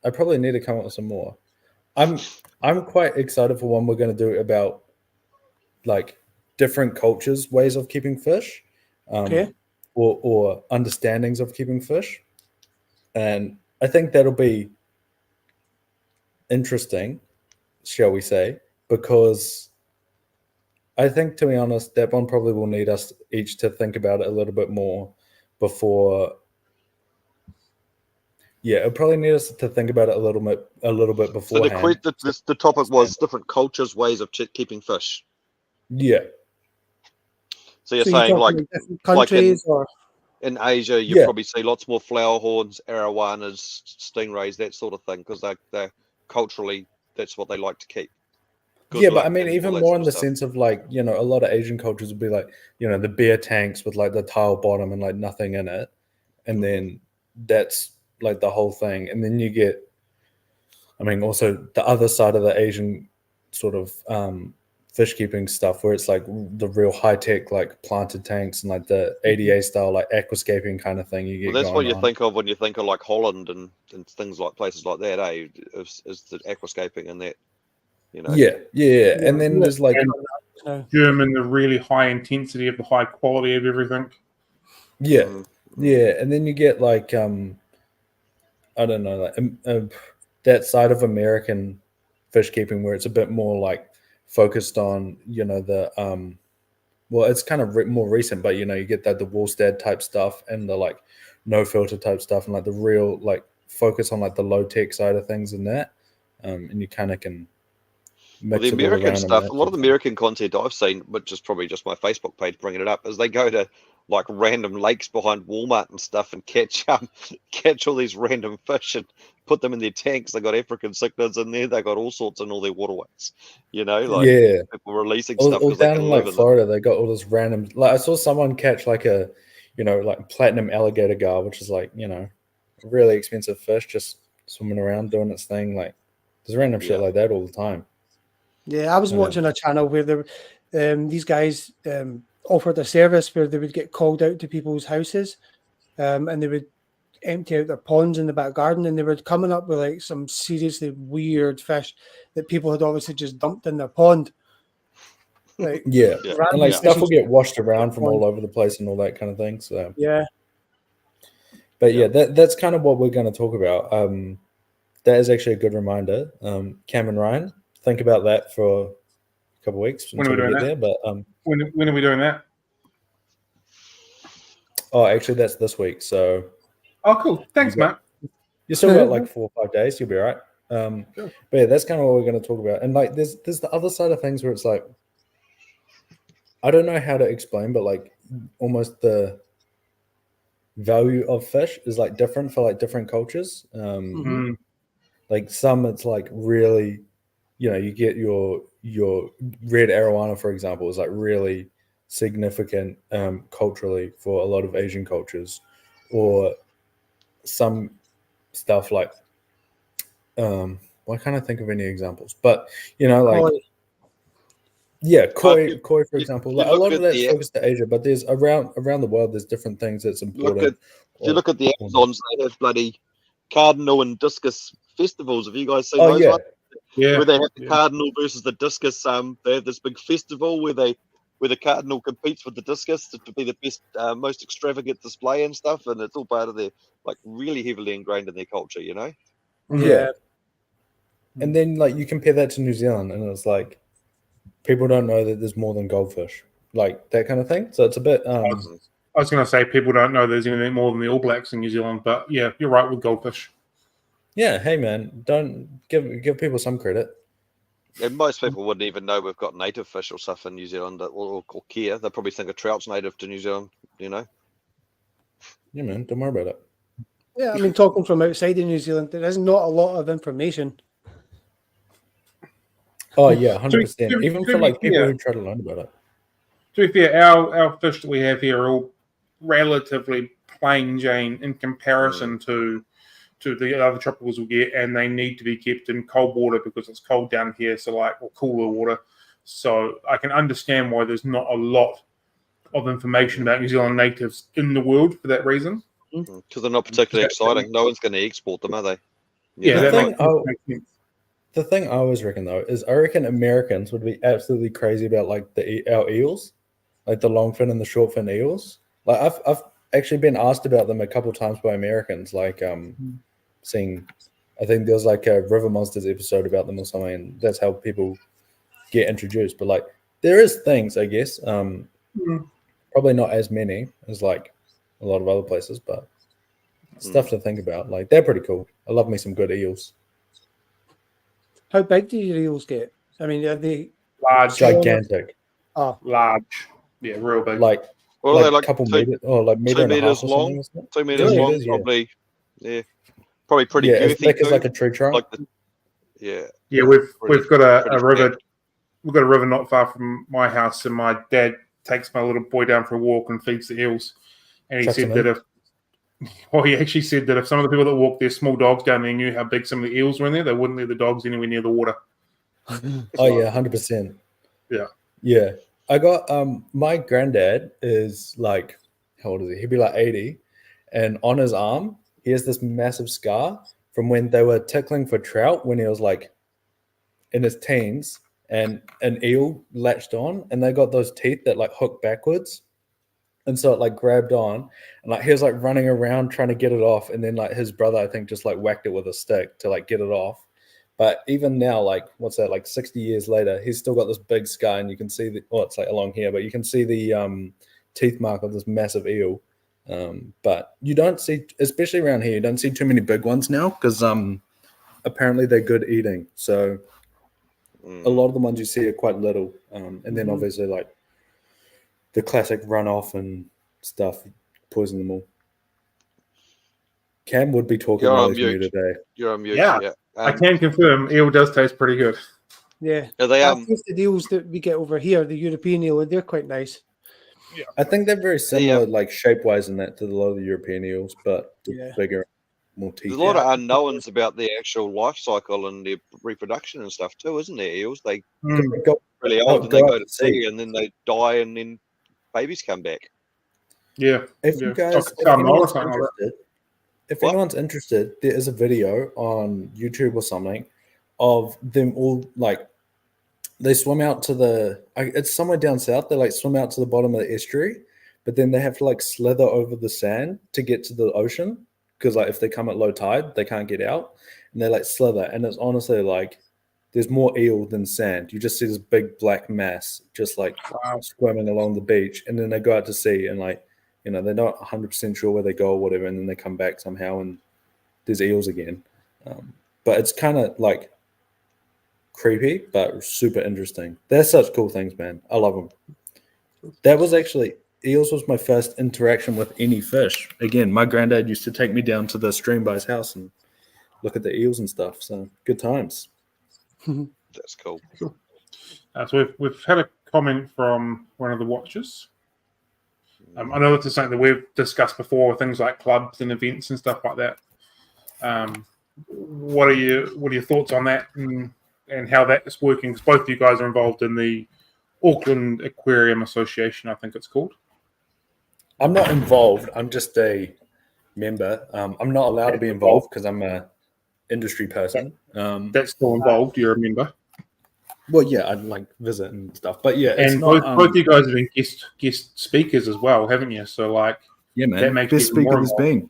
S4: I probably need to come up with some more. I'm quite excited for one we're going to do about like different cultures, ways of keeping fish, or understandings of keeping fish, and I think that'll be interesting, shall we say? Because I think, to be honest, that one probably will need us each to think about it a little bit more before. Yeah, it'll probably need us to think about it a little bit beforehand.
S3: So the topic was different cultures, ways of keeping fish.
S4: Yeah.
S3: So you're saying like
S1: different countries, or
S3: in Asia, you probably see lots more flower horns, arowanas, stingrays, that sort of thing, because they're culturally that's what they like to keep.
S4: Yeah, but I mean, even more in the sense of like, a lot of Asian cultures would be like, the beer tanks with like the tile bottom and like nothing in it, and then that's like the whole thing. And then you get, I mean, also the other side of the Asian sort of fish keeping stuff where it's like the real high tech like planted tanks and like the ADA style like aquascaping kind of thing you get.
S3: Well, that's what you think of when you think of like Holland and things like places like that, is the aquascaping and that,
S4: Yeah. And then there's like
S2: German, the really high intensity of the high quality of everything.
S4: Yeah. And then you get like I don't know, like that side of American fish keeping where it's a bit more like focused on, well, it's kind of more recent, but you get that the Wallstad type stuff and the like no filter type stuff and like the real like focus on like the low tech side of things and that, and you kind of can mix
S3: the American stuff. A lot of the American content I've seen, which is probably just my Facebook page bringing it up, is they go to like random lakes behind Walmart and stuff and catch all these random fish and put them in their tanks. They got African cichlids in there. They got all sorts in all their waterways. People releasing stuff
S4: because down in like Florida, they got all this random. Like I saw someone catch like a, like platinum alligator gar, which is like a really expensive fish, just swimming around doing its thing. Like there's random shit like that all the time.
S1: Yeah, I was watching a channel where these guys offered a service where they would get called out to people's houses, and they would empty out their ponds in the back garden, and they were coming up with like some seriously weird fish that people had obviously just dumped in their pond. Like
S4: and like stuff will get washed around from all over the place and all that kind of thing. So that's kind of what we're going to talk about. That is actually a good reminder. Cam and Ryan, think about that for a couple of weeks
S2: when are we doing that?
S4: There. But
S2: when are we doing that?
S4: Oh, actually, that's this week. So.
S2: Oh, cool. Thanks, Matt.
S4: You still got like 4 or 5 days. You'll be all right. Sure. But yeah, that's kind of what we're going to talk about. And like, there's the other side of things where it's like, I don't know how to explain, but like almost the value of fish is like different for like different cultures. Like some it's like really, you get your red arowana, for example, is like really significant culturally for a lot of Asian cultures, or some stuff like why can't I think of any examples? But like
S1: Koi.
S4: koi, for example. Like a
S3: look
S4: lot of
S3: at
S4: that's
S3: the
S4: focused to Asia, but there's around the world there's different things that's important.
S3: if you look at the Amazons, they have bloody cardinal and discus festivals. Have you guys seen
S4: Oh
S3: those
S4: yeah,
S3: ones?
S2: Yeah.
S3: Where they have the cardinal versus the discus. They have this big festival where the cardinal competes with the discus to be the best, most extravagant display and stuff, and it's all part of their like really heavily ingrained in their culture.
S4: yeah. And then like you compare that to New Zealand, and it's like people don't know that there's more than goldfish, like that kind of thing. So it's a bit.
S2: I was going to say people don't know there's anything more than the All Blacks in New Zealand, but yeah, you're right with goldfish.
S4: Yeah, hey man, don't give people some credit.
S3: And most people wouldn't even know we've got native fish or stuff in New Zealand or care. They probably think a trout's native to New Zealand.
S4: Yeah, man, don't worry about it.
S1: Yeah, I mean, talking from outside of New Zealand, there is not a lot of information.
S4: Oh yeah, 100%. Even for like people who try to learn about it.
S2: To be fair, our fish that we have here are all relatively plain Jane in comparison to the other tropicals we get, and they need to be kept in cold water because it's cold down here, or cooler water. So I can understand why there's not a lot of information about New Zealand natives in the world for that reason.
S3: Because they're not particularly exciting. No one's going to export them, are they?
S2: Yeah,
S4: the thing I always reckon though is I reckon Americans would be absolutely crazy about like our eels, like the longfin and the shortfin eels. Like I've actually been asked about them a couple of times by Americans, like seeing, I think there was like a River Monsters episode about them or something, and that's how people get introduced. But like there is things, I guess, probably not as many as like a lot of other places, but stuff to think about. Like they're pretty cool. I love me some good eels.
S1: How big do your eels get? I mean, are they
S2: large,
S4: gigantic?
S2: Large, yeah, real big.
S4: Like a couple meters, or like meter and a half or
S3: long,
S4: something.
S3: 2 meters long, probably. Yeah, probably pretty girthy.
S4: As thick as like a tree trunk.
S2: We've got a river. Thick. We've got a river not far from my house, and my dad takes my little boy down for a walk and feeds the eels. And he said that he actually said that if some of the people that walk their small dogs down there knew how big some of the eels were in there, they wouldn't let the dogs anywhere near the water.
S4: Oh yeah, 100%.
S2: Yeah.
S4: I got my granddad is like, how old is he? He'd be like 80, and on his arm he has this massive scar from when they were tickling for trout when he was like in his teens, and an eel latched on, and they got those teeth that like hook backwards. And so it like grabbed on, and like he was like running around trying to get it off, and then like his brother, I think, just like whacked it with a stick to like get it off. But even now, like what's that? Like 60 years later, he's still got this big scar, and you can see it's like along here, but you can see the teeth mark of this massive eel. But you don't see, especially around here, you don't see too many big ones now because apparently they're good eating. So a lot of the ones you see are quite little, and then obviously like the classic runoff and stuff poison them all. Cam would be talking while he's muted today.
S3: You're on mute.
S2: Yeah. I can confirm eel does taste pretty good.
S1: Yeah.
S3: They
S1: the eels that we get over here, the European eel, they're quite nice.
S2: Yeah.
S4: I think they're very similar, like shape-wise, in that to a lot of the European eels, but bigger, more teeth.
S3: There's a lot of unknowns about the actual life cycle and their reproduction and stuff too, isn't there? Eels, they go really old and they go to sea and then they die and then babies come back.
S2: Yeah.
S4: If you guys, if anyone's interested, there is a video on YouTube or something of them all like they swim out to it's somewhere down south. They like swim out to the bottom of the estuary, but then they have to like slither over the sand to get to the ocean because like if they come at low tide, they can't get out, and they like slither. And it's honestly like there's more eel than sand. You just see this big black mass just like swimming along the beach, and then they go out to sea and like they're not 100% sure where they go or whatever, and then they come back somehow and there's eels again. But it's kind of like creepy, but super interesting. They're such cool things, man. I love them. That was actually, eels was my first interaction with any fish. Again, my granddad used to take me down to the stream by his house and look at the eels and stuff. So good times.
S3: That's cool.
S2: So we've had a comment from one of the watchers. I know this is something that we've discussed before, things like clubs and events and stuff like that. What are your thoughts on that and how that is working? Because both of you guys are involved in the Auckland Aquarium Association, I think it's called.
S4: I'm not involved. I'm just a member. I'm not allowed to be involved because I'm a industry person.
S2: That's still involved. You're a member.
S4: Well, yeah, I'd like visit and stuff, but yeah, it's
S2: and
S4: not.
S2: Both you guys have been guest speakers as well, haven't you? So like,
S4: yeah, man,
S2: that makes
S4: best speaker has been.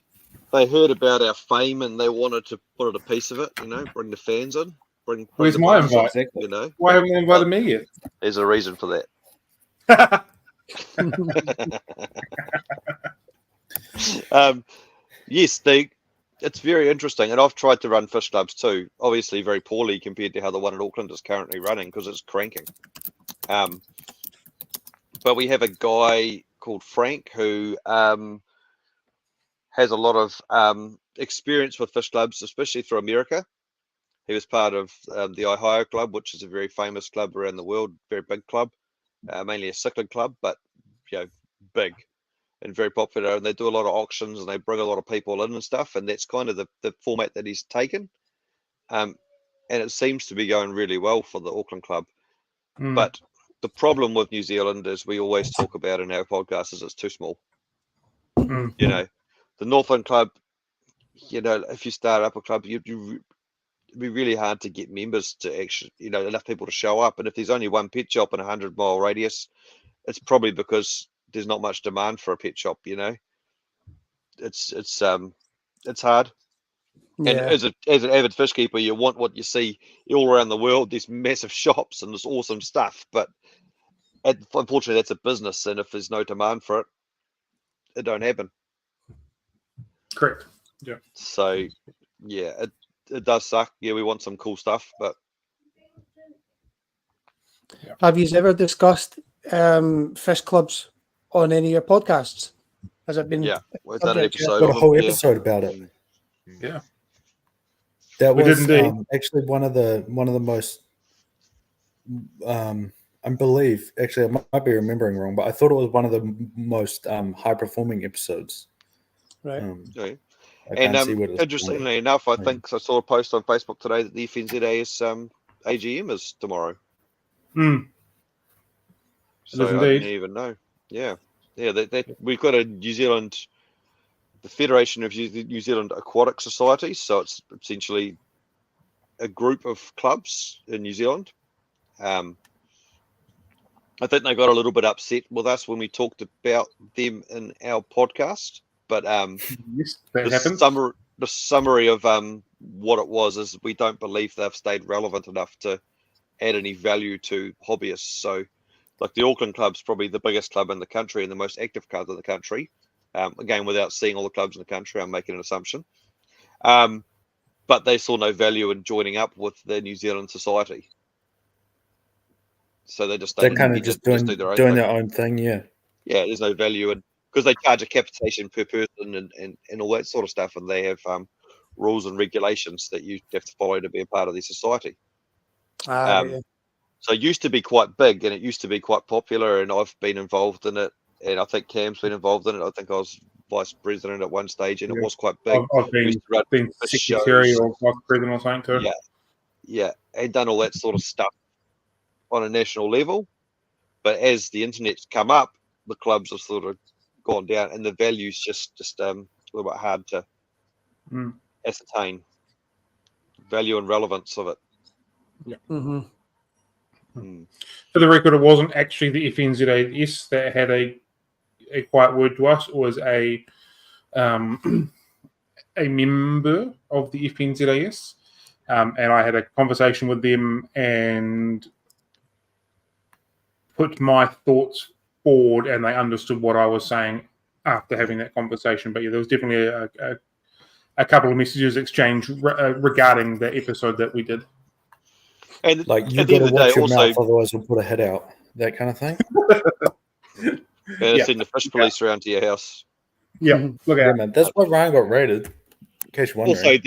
S3: They heard about our fame and they wanted to put a piece of it. Bring the fans in. Bring
S2: Where's my invite?
S3: Exactly.
S2: Why haven't they invited me yet?
S3: There's a reason for that. Yes, it's very interesting, and I've tried to run fish clubs too. Obviously, very poorly compared to how the one in Auckland is currently running because it's cranking. But we have a guy called Frank who has a lot of experience with fish clubs, especially through America. He was part of the Ohio Club, which is a very famous club around the world, very big club, mainly a cichlid club, but big and very popular. And they do a lot of auctions and they bring a lot of people in and stuff. And that's kind of the format that he's taken. And it seems to be going really well for the Auckland Club. But the problem with New Zealand, as we always talk about in our podcast, is it's too small. The Northland Club, if you start up a club, it'd be really hard to get members to actually, enough people to show up. And if there's only one pet shop in a 100-mile radius, it's probably because there's not much demand for a pet shop. It's hard. Yeah. And as an avid fish keeper, you want what you see all around the world. These massive shops and this awesome stuff, but unfortunately, that's a business, and if there's no demand for it, it don't happen.
S2: Correct. Yeah.
S3: So, yeah, it does suck. Yeah, we want some cool stuff, but
S1: have you ever discussed fish clubs on any of your podcasts? Has it been?
S3: Yeah, we've done an episode.
S4: Got a whole episode about it.
S2: Yeah,
S4: that was actually one of the most. I believe actually I might be remembering wrong, but I thought it was one of the most high performing episodes.
S1: Right.
S3: Okay. And interestingly enough, I think I saw a post on Facebook today that the FNZA's AGM is tomorrow. So I didn't even know. Yeah. We've got a New Zealand, the Federation of New Zealand Aquatic Societies. So it's essentially a group of clubs in New Zealand. I think they got a little bit upset with us when we talked about them in our podcast. But
S2: yes,
S3: the summary of what it was is we don't believe they've stayed relevant enough to add any value to hobbyists. So, like the Auckland Club's probably the biggest club in the country and the most active club in the country. Again, without seeing all the clubs in the country, I'm making an assumption. But they saw no value in joining up with the New Zealand Society. So they're kind of
S4: just doing their own thing, yeah.
S3: Yeah, there's no value in because they charge a capitation per person and all that sort of stuff, and they have rules and regulations that you have to follow to be a part of their society.
S1: Yeah.
S3: So it used to be quite big and it used to be quite popular, and I've been involved in it, and I think Cam's been involved in it. I think I was vice president at one stage, and it was quite big.
S2: I've been secretary or vice president or something too.
S3: Yeah, and done all that sort of stuff on a national level. But as the internet's come up, the clubs have sort of gone down, and the value's just a little bit hard to ascertain value and relevance of it.
S2: Yeah. For the record, it wasn't actually the FNZAS that had a quiet word to us. It was a member of the FNZAS, and I had a conversation with them and put my thoughts forward, and they understood what I was saying after having that conversation. But yeah, there was definitely a couple of messages exchanged regarding the episode that we did.
S3: And
S4: like, you got to watch your mouth, otherwise we'll put a head out. That kind of thing.
S3: And send the fish police around to your house.
S2: Yeah, look
S4: Yeah,
S2: out.
S4: man. That's why Ryan got raided. In case you're wondering.
S3: Also,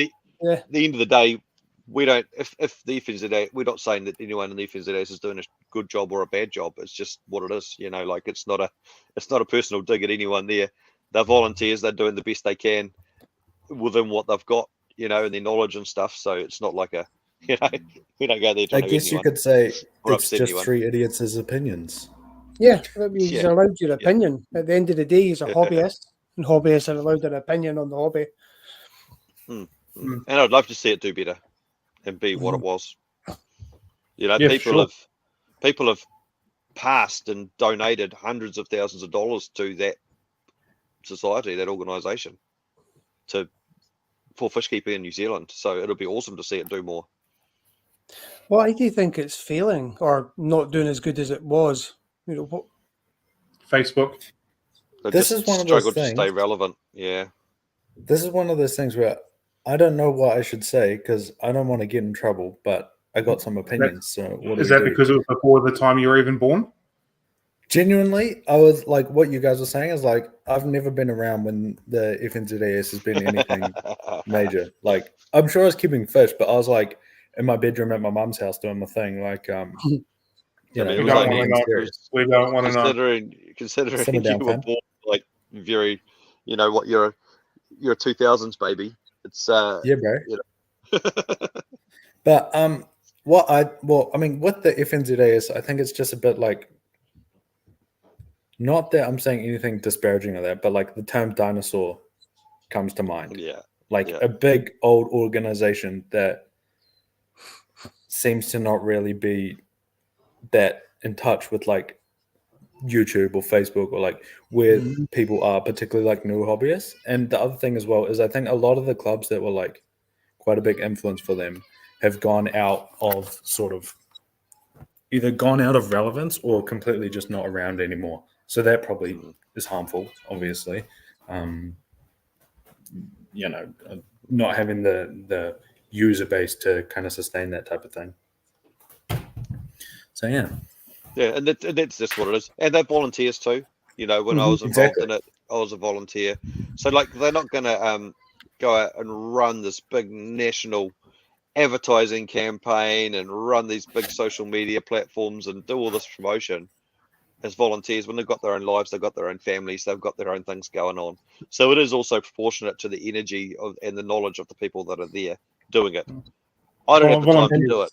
S3: the end of the day, we don't. If the FNZA, we're not saying that anyone in the FNZA is doing a good job or a bad job. It's just what it is. Like it's not a personal dig at anyone there. They're volunteers. They're doing the best they can within what they've got, and their knowledge and stuff. So it's not like we don't go there trying
S4: I
S3: to
S4: guess
S3: hurt
S4: you
S3: anyone
S4: could say
S3: or
S4: it's
S3: upset
S4: just
S3: anyone.
S4: 3 idiots' opinions.
S1: Yeah, that means
S3: Yeah.
S1: you're allowed your opinion. At the end of the day, he's a
S3: Yeah.
S1: hobbyist, and hobbyists are allowed their opinion on the hobby.
S3: And I'd love to see it do better and be what it was. People have passed and donated hundreds of thousands of dollars to that society, that organisation, for fish keeping in New Zealand. So it'll be awesome to see it do more.
S1: Why do you think it's failing or not doing as good as it was? What?
S2: Facebook.
S4: This is one of those
S3: struggled to stay
S4: things.
S3: relevant. Yeah.
S4: This is one of those things where I don't know what I should say because I don't want to get in trouble, but I got some opinions. So what
S2: Is that because it was before the time you were even born?
S4: Genuinely, I was like, what you guys were saying is like, I've never been around when the FNZAS has been anything major. Like, I'm sure I was keeping fish, but I was like in my bedroom at my mum's house doing my thing. Like,
S3: We
S2: don't want to know. We don't want to know.
S3: Considering you were born like very, what you're a 2000s baby. It's
S4: yeah, bro. But I mean, with the FNZAS, I think it's just a bit like. Not that I'm saying anything disparaging of that, but like the term dinosaur comes to mind.
S3: Yeah.
S4: Like a big old organization that seems to not really be that in touch with like YouTube or Facebook or like where people are, particularly like new hobbyists. And the other thing as well is I think a lot of the clubs that were like quite a big influence for them have gone out of sort of either gone out of relevance or completely just not around anymore. So that probably is harmful, obviously. Not having the user base to kind of sustain that type of thing. So, yeah.
S3: Yeah, and that's just what it is. And they're volunteers too. When I was involved in it, I was a volunteer. So, like, they're not going to go out and run this big national advertising campaign and run these big social media platforms and do all this promotion as volunteers when they've got their own lives, they've got their own families, they've got their own things going on. So it is also proportionate to the energy and the knowledge of the people that are there doing it. I don't have the time to do it.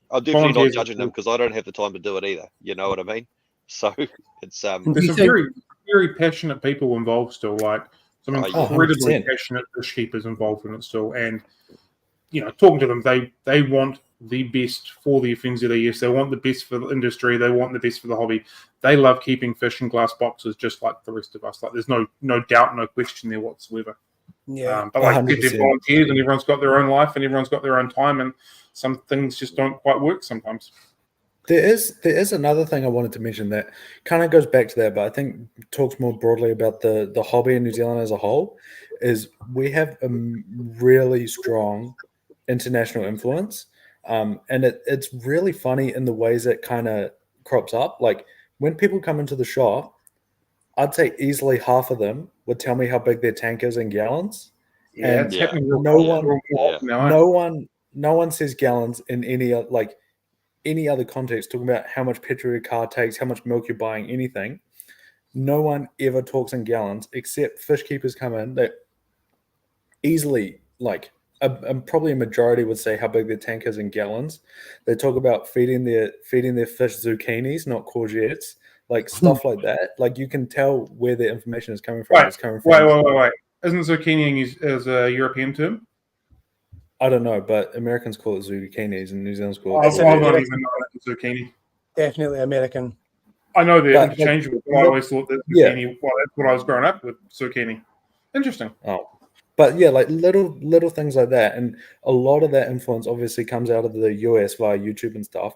S3: I'm definitely not judging them because I don't have the time to do it either. You know what I mean? So it's
S2: there's some very, very passionate people involved still, like some incredibly passionate fish keepers involved in it still. And talking to them, they want the best for the FNZAS. They want the best for the industry. They want the best for the hobby. They love keeping fish in glass boxes just like the rest of us. Like there's no doubt, no question there whatsoever.
S1: Yeah.
S2: But like they're volunteers and everyone's got their own life and everyone's got their own time and some things just don't quite work sometimes.
S4: There is another thing I wanted to mention that kind of goes back to that, but I think talks more broadly about the hobby in New Zealand as a whole, is we have a really strong international influence. And it's really funny in the ways it kind of crops up. Like when people come into the shop, I'd say easily half of them would tell me how big their tank is in gallons.
S2: Yeah,
S4: and
S2: it's happening.
S4: No one says gallons in any other context, talking about how much petrol your car takes, how much milk you're buying, anything. No one ever talks in gallons except fish keepers come in that easily probably a majority would say how big their tank is in gallons. They talk about feeding their fish zucchinis, not courgettes, like stuff like that. Like you can tell where the information is coming from. It's coming from.
S2: Wait. Isn't zucchini as a European term?
S4: I don't know, but Americans call it zucchinis and New Zealanders call it.
S2: I don't even know it's zucchini.
S1: Definitely American.
S2: I know they're interchangeable, but I always thought that zucchini. Well, that's what I was growing up with, zucchini. Interesting.
S4: Oh. But yeah, like little things like that. And a lot of that influence obviously comes out of the US via YouTube and stuff.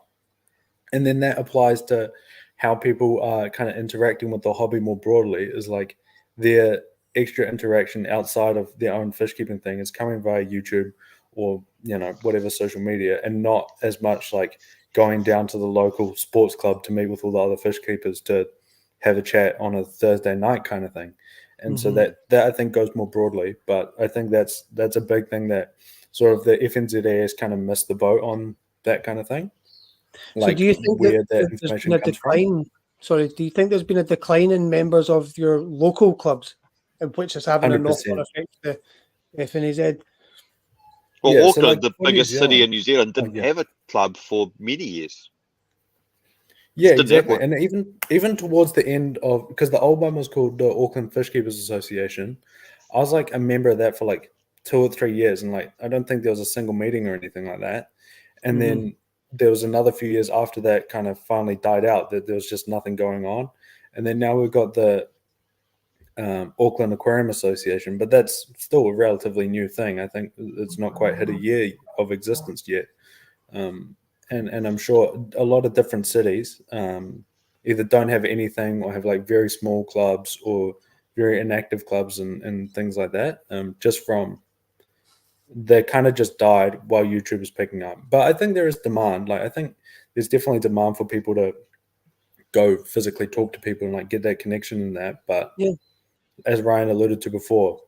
S4: And then that applies to how people are kind of interacting with the hobby more broadly, is like their extra interaction outside of their own fish keeping thing is coming via YouTube or, whatever social media, and not as much like going down to the local sports club to meet with all the other fish keepers to have a chat on a Thursday night kind of thing. And so that I think goes more broadly, but I think that's a big thing that sort of the FNZA has kind of missed the boat on that kind of thing.
S1: Like, so do you think that there's been a decline? Sorry, do you think there's been a decline in members of your local clubs, which is having 100%. A knock-on effect to FNZ?
S3: Well, yeah, Auckland, the biggest city in New Zealand, didn't have a club for many years.
S4: Yeah, exactly. And even towards the end of, because the old one was called the Auckland Fish Keepers Association, I was like a member of that for like 2 or 3 years, and like I don't think there was a single meeting or anything like that. And then there was another few years after that kind of finally died out, that there was just nothing going on. And then now we've got the Auckland Aquarium Association, but that's still a relatively new thing. I think it's not quite hit a year of existence yet. And I'm sure a lot of different cities either don't have anything or have like very small clubs or very inactive clubs and things like that, just from they kind of just died while YouTube is picking up. But I think there is demand. Like I think there's definitely demand for people to go physically talk to people and like get that connection in that. But as Ryan alluded to before,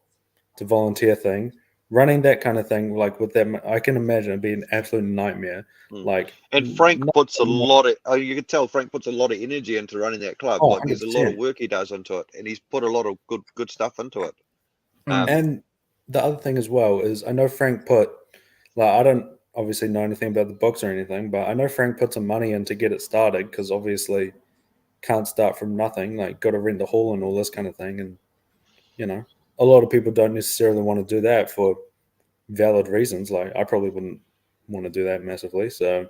S4: it's a volunteer thing. Running that kind of thing, like with that, I can imagine it'd be an absolute nightmare. Like,
S3: and Frank puts a lot of, you can tell Frank puts a lot of energy into running that club. Like, there's a lot of work he does into it, and he's put a lot of good stuff into it.
S4: And the other thing as well is, I know Frank put, like, I don't obviously know anything about the books or anything, but I know Frank put some money in to get it started, because obviously can't start from nothing. Like, got to rent the hall and all this kind of thing, and you know, a lot of people don't necessarily want to do that for valid reasons. Like I probably wouldn't want to do that massively. So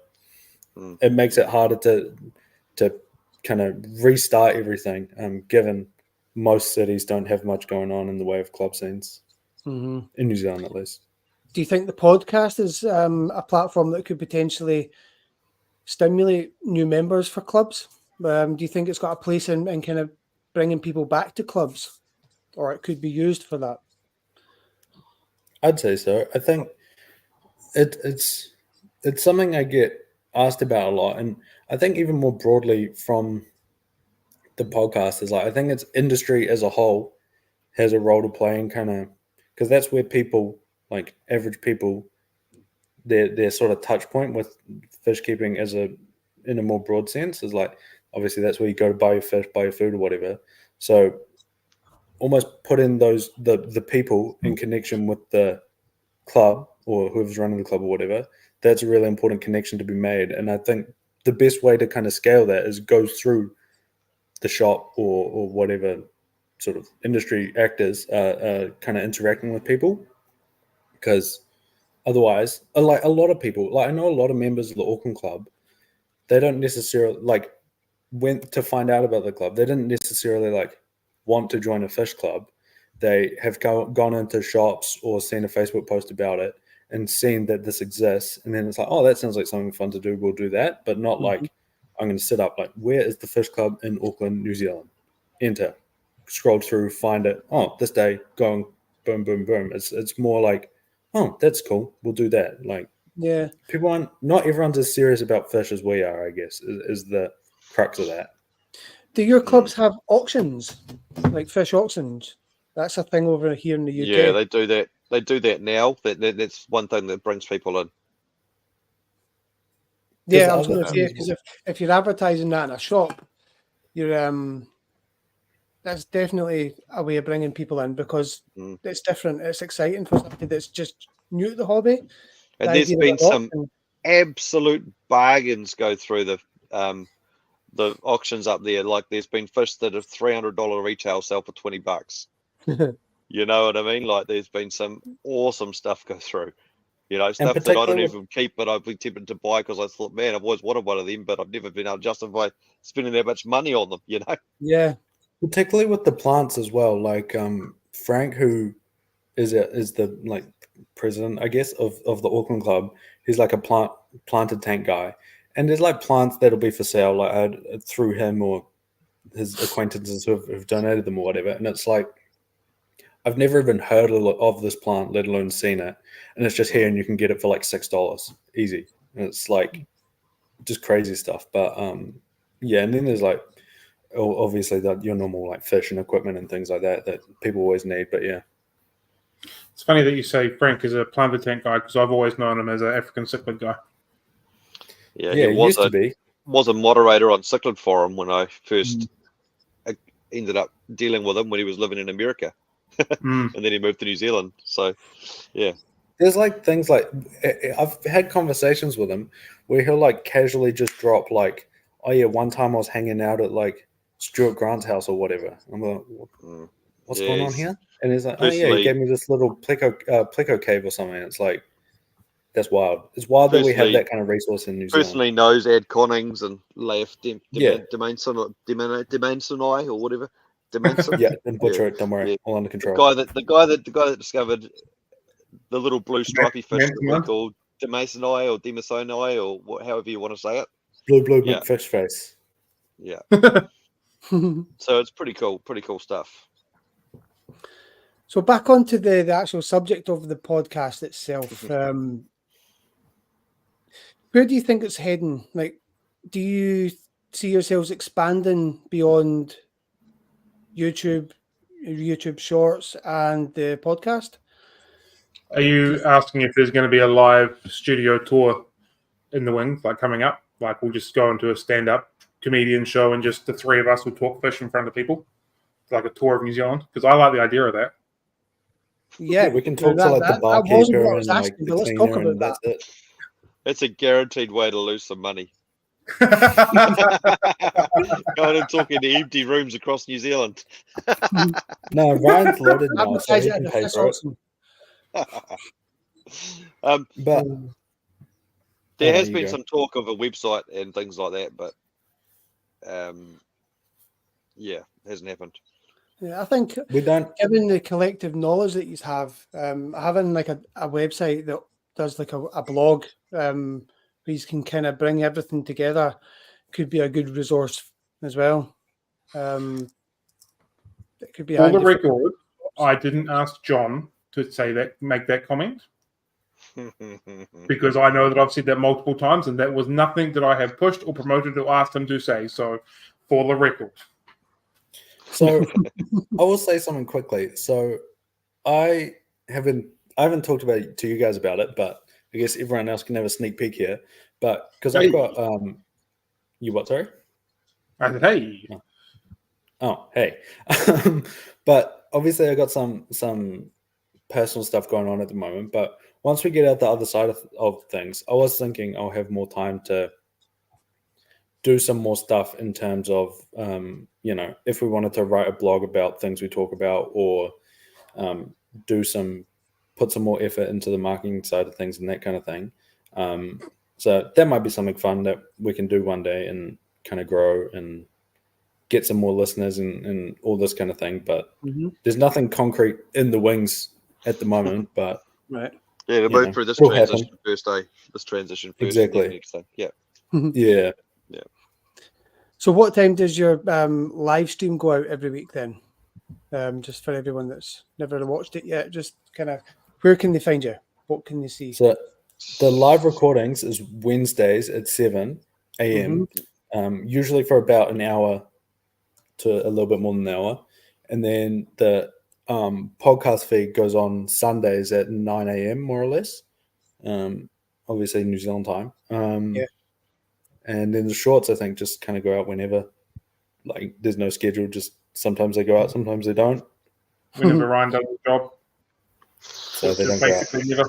S4: it makes it harder to kind of restart everything, given most cities don't have much going on in the way of club scenes, in New Zealand at least.
S1: Do you think the podcast is a platform that could potentially stimulate new members for clubs? Do you think it's got a place in kind of bringing people back to clubs? Or it could be used for that?
S4: I'd say so. I think it's something I get asked about a lot, and I think even more broadly from the podcast is like, I think it's industry as a whole has a role to play in kind of, because that's where people, like average people, their sort of touch point with fish keeping in a more broad sense is like, obviously that's where you go to buy your fish, buy your food or whatever. So almost put in those the people in connection with the club or whoever's running the club or whatever. That's a really important connection to be made. And I think the best way to kind of scale that is go through the shop or whatever sort of industry actors kind of interacting with people. Because otherwise, like a lot of people, like I know a lot of members of the Auckland club, they don't necessarily like went to find out about the club. They didn't necessarily like want to join a fish club. They have gone into shops or seen a Facebook post about it and seen that this exists, and then it's like, oh, that sounds like something fun to do, we'll do that. But not like I'm going to sit up like, where is the fish club in Auckland, New Zealand? Enter, scroll through, find it. Oh, this day, going boom, boom, boom. It's more like, oh, that's cool, we'll do that. Like,
S1: yeah,
S4: people aren't, not everyone's as serious about fish as we are, I guess, is the crux of that.
S1: Do your clubs have auctions, like fish auctions? That's a thing over here in the UK.
S3: Yeah, they do that. They do that now. That's one thing that brings people in.
S1: Yeah, I was going to say, because if you're advertising that in a shop, you're that's definitely a way of bringing people in, because it's different. It's exciting for somebody that's just new to the hobby.
S3: And there's been some absolute bargains go through the auctions up there. Like there's been fish that have $300 retail sell for $20. You know what I mean? Like there's been some awesome stuff go through. You know, stuff that I don't even keep, but I've been tempted to buy because I thought, man, I've always wanted one of them, but I've never been able to justify spending that much money on them, you know?
S1: Yeah.
S4: Particularly with the plants as well. Like Frank, who is the like president, I guess, of the Auckland club, he's like a planted tank guy. And there's like plants that'll be for sale, like through him or his acquaintances who've donated them or whatever. And it's like, I've never even heard of this plant, let alone seen it. And it's just here and you can get it for like $6 easy. And it's like just crazy stuff. But yeah, and then there's like obviously your normal like fish and equipment and things like that people always need. But yeah,
S2: it's funny that you say Frank is a plunder tank guy because I've always known him as an African cichlid guy.
S3: Yeah,
S4: he
S3: was
S4: used to be.
S3: Was a moderator on Cichlid Forum when I first ended up dealing with him when he was living in America, and then he moved to New Zealand. So, yeah,
S4: there's like things like I've had conversations with him where he'll like casually just drop like, oh yeah, one time I was hanging out at like Stuart Grant's house or whatever. I'm like, what's going on here? And he's like, oh yeah, he gave me this little pleco cave or something. It's like, that's wild. It's wild that we have that kind of resource in New Zealand.
S3: Personally knows Ad Connings and Leif Demanson or whatever. Demanson.
S4: Yeah, and butcher it. Don't worry, all under control.
S3: The guy that discovered the little blue stripy fish that we call Demasoni or Demasoni or however you want to say it.
S4: Blue fish face.
S3: Yeah. So it's pretty cool stuff.
S1: So back onto the actual subject of the podcast itself. Where do you think it's heading? Like, do you see yourselves expanding beyond YouTube Shorts and the podcast?
S2: Are you asking if there's going to be a live studio tour in the wings, like coming up? Like we'll just go into a stand-up comedian show and just the three of us will talk fish in front of people, like a tour of New Zealand? Because I like the idea of that.
S4: Yeah, we can talk to like the barkeeper and like the
S1: let's talk about that.
S4: It.
S3: It's a guaranteed way to lose some money. Going and talking to empty rooms across New Zealand.
S4: No, Ryan's loaded now, so he can pay for it.
S3: But there has been some talk of a website and things like that, but it hasn't happened.
S1: Yeah, I think given the collective knowledge that you have, having like a website that does like a blog where you can kind of bring everything together could be a good resource as well. It could be.
S2: For the record, I didn't ask John to make that comment because I know that I've said that multiple times, and that was nothing that I have pushed or promoted or asked him to say. So, for the record.
S4: So, I will say something quickly. So, I haven't talked to you guys about it, but I guess everyone else can have a sneak peek here. But because I've got you what? Sorry.
S2: I said, hey.
S4: Oh, hey. But obviously, I got some personal stuff going on at the moment. But once we get out the other side of things, I was thinking I'll have more time to do some more stuff in terms of, if we wanted to write a blog about things we talk about, or put some more effort into the marketing side of things and that kind of thing. So that might be something fun that we can do one day and kind of grow and get some more listeners and all this kind of thing. But there's nothing concrete in the wings at the moment. But
S1: right,
S3: yeah, to move through this transition first, this transition first.
S4: Exactly.
S3: Next day. Yeah.
S4: Yeah.
S3: Yeah.
S1: So what time does your live stream go out every week then? Just for everyone that's never watched it yet, just kind of where can they find you? What can they see?
S4: So the live recordings is Wednesdays at 7 a.m. Usually for about an hour to a little bit more than an hour. And then the podcast feed goes on Sundays at 9 a.m. more or less. Obviously New Zealand time. And then the shorts, I think, just kind of go out whenever. Like there's no schedule, just sometimes they go out, sometimes they don't.
S2: Whenever Ryan does his job.
S4: So they don't go out.
S2: Never.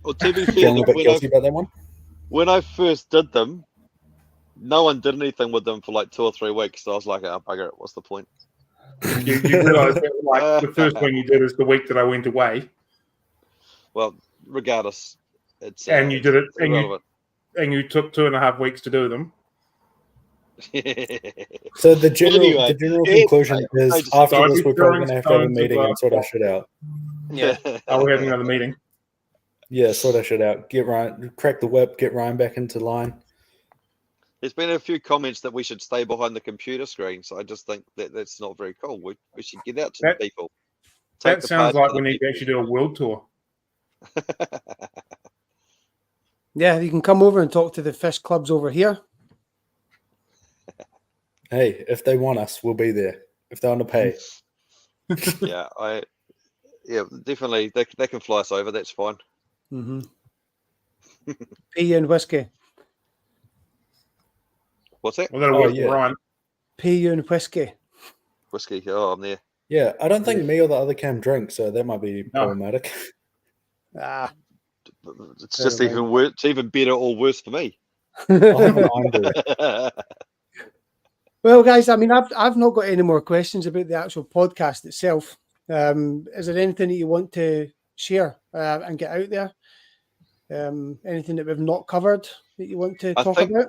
S3: Well, to be fair,
S4: Feeling a bit guilty about that one?
S3: When I first did them, no one did anything with them for like 2 or 3 weeks. So I was like, oh, bugger it, what's the point?
S2: You realise that like the first one you did is the week that I went away.
S3: Well, regardless, it's
S2: and you did it, and you took 2.5 weeks to do them.
S4: So the general conclusion is after this we're probably going to have a meeting and sort our shit out.
S2: Yeah, we're having another meeting.
S4: Yeah, sort our shit out. Get Ryan, crack the whip, get Ryan back into line.
S3: There's been a few comments that we should stay behind the computer screen, so I just think that's not very cool. We should get out to the people.
S2: That sounds like we need to actually do a world tour.
S1: Yeah, you can come over and talk to the fish clubs over here.
S4: Hey, if they want us, we'll be there. If they want to pay.
S3: Yeah, definitely. They can fly us over. That's fine.
S1: Mm-hmm. Pea and whiskey.
S3: What's that?
S2: Well, that'll work for Ryan.
S1: Pea and whiskey.
S3: Whiskey. Oh, I'm there.
S4: Yeah, I don't think me or the other Cam drink, so that might be problematic.
S3: It's just even worse. It's even better or worse for me.
S1: Well, guys, I mean, I've not got any more questions about the actual podcast itself. Is there anything that you want to share and get out there? Anything that we've not covered that you want to talk about?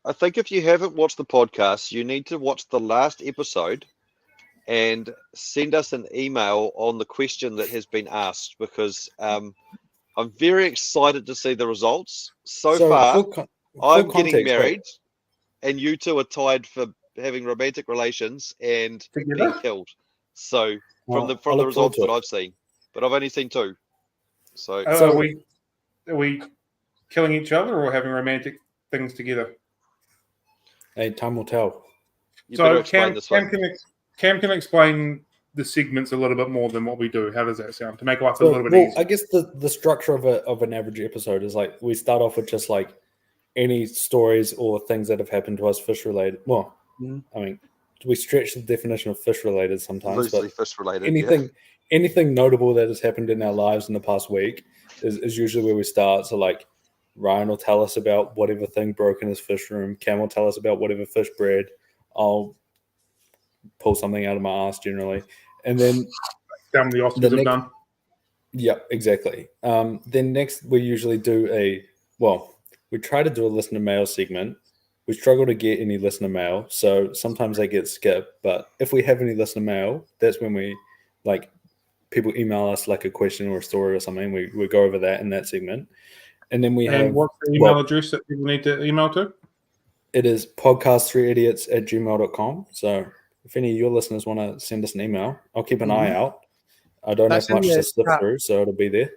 S3: I think if you haven't watched the podcast, you need to watch the last episode and send us an email on the question that has been asked, because I'm very excited to see the results. So far, I'm getting married, and you two are tied for having romantic relations and being killed. So from the results that I've seen, but I've only seen 2. So
S2: are we killing each other or having romantic things together?
S4: Hey, time will tell.
S2: So Cam can explain the segments a little bit more than what we do. How does that sound? To make life a little bit easier.
S4: I guess the structure of an average episode is like we start off with just like any stories or things that have happened to us fish related. Well, I mean, we stretch the definition of fish related sometimes.
S3: Loosely fish related.
S4: Anything notable that has happened in our lives in the past week is usually where we start. So like Ryan will tell us about whatever thing broke in his fish room. Cam will tell us about whatever fish bred. I'll pull something out of my ass generally. And then
S2: the Oscars have done.
S4: Yeah, exactly. Then next we usually do we try to do a listener mail segment. We struggle to get any listener mail, so sometimes they get skipped. But if we have any listener mail, that's when we people email us like a question or a story or something. We go over that in that segment. And then
S2: what's the email address that people need to email to?
S4: It is podcast3idiots@gmail.com. So if any of your listeners want to send us an email, I'll keep an eye out. I don't have much to slip through, so it'll be there.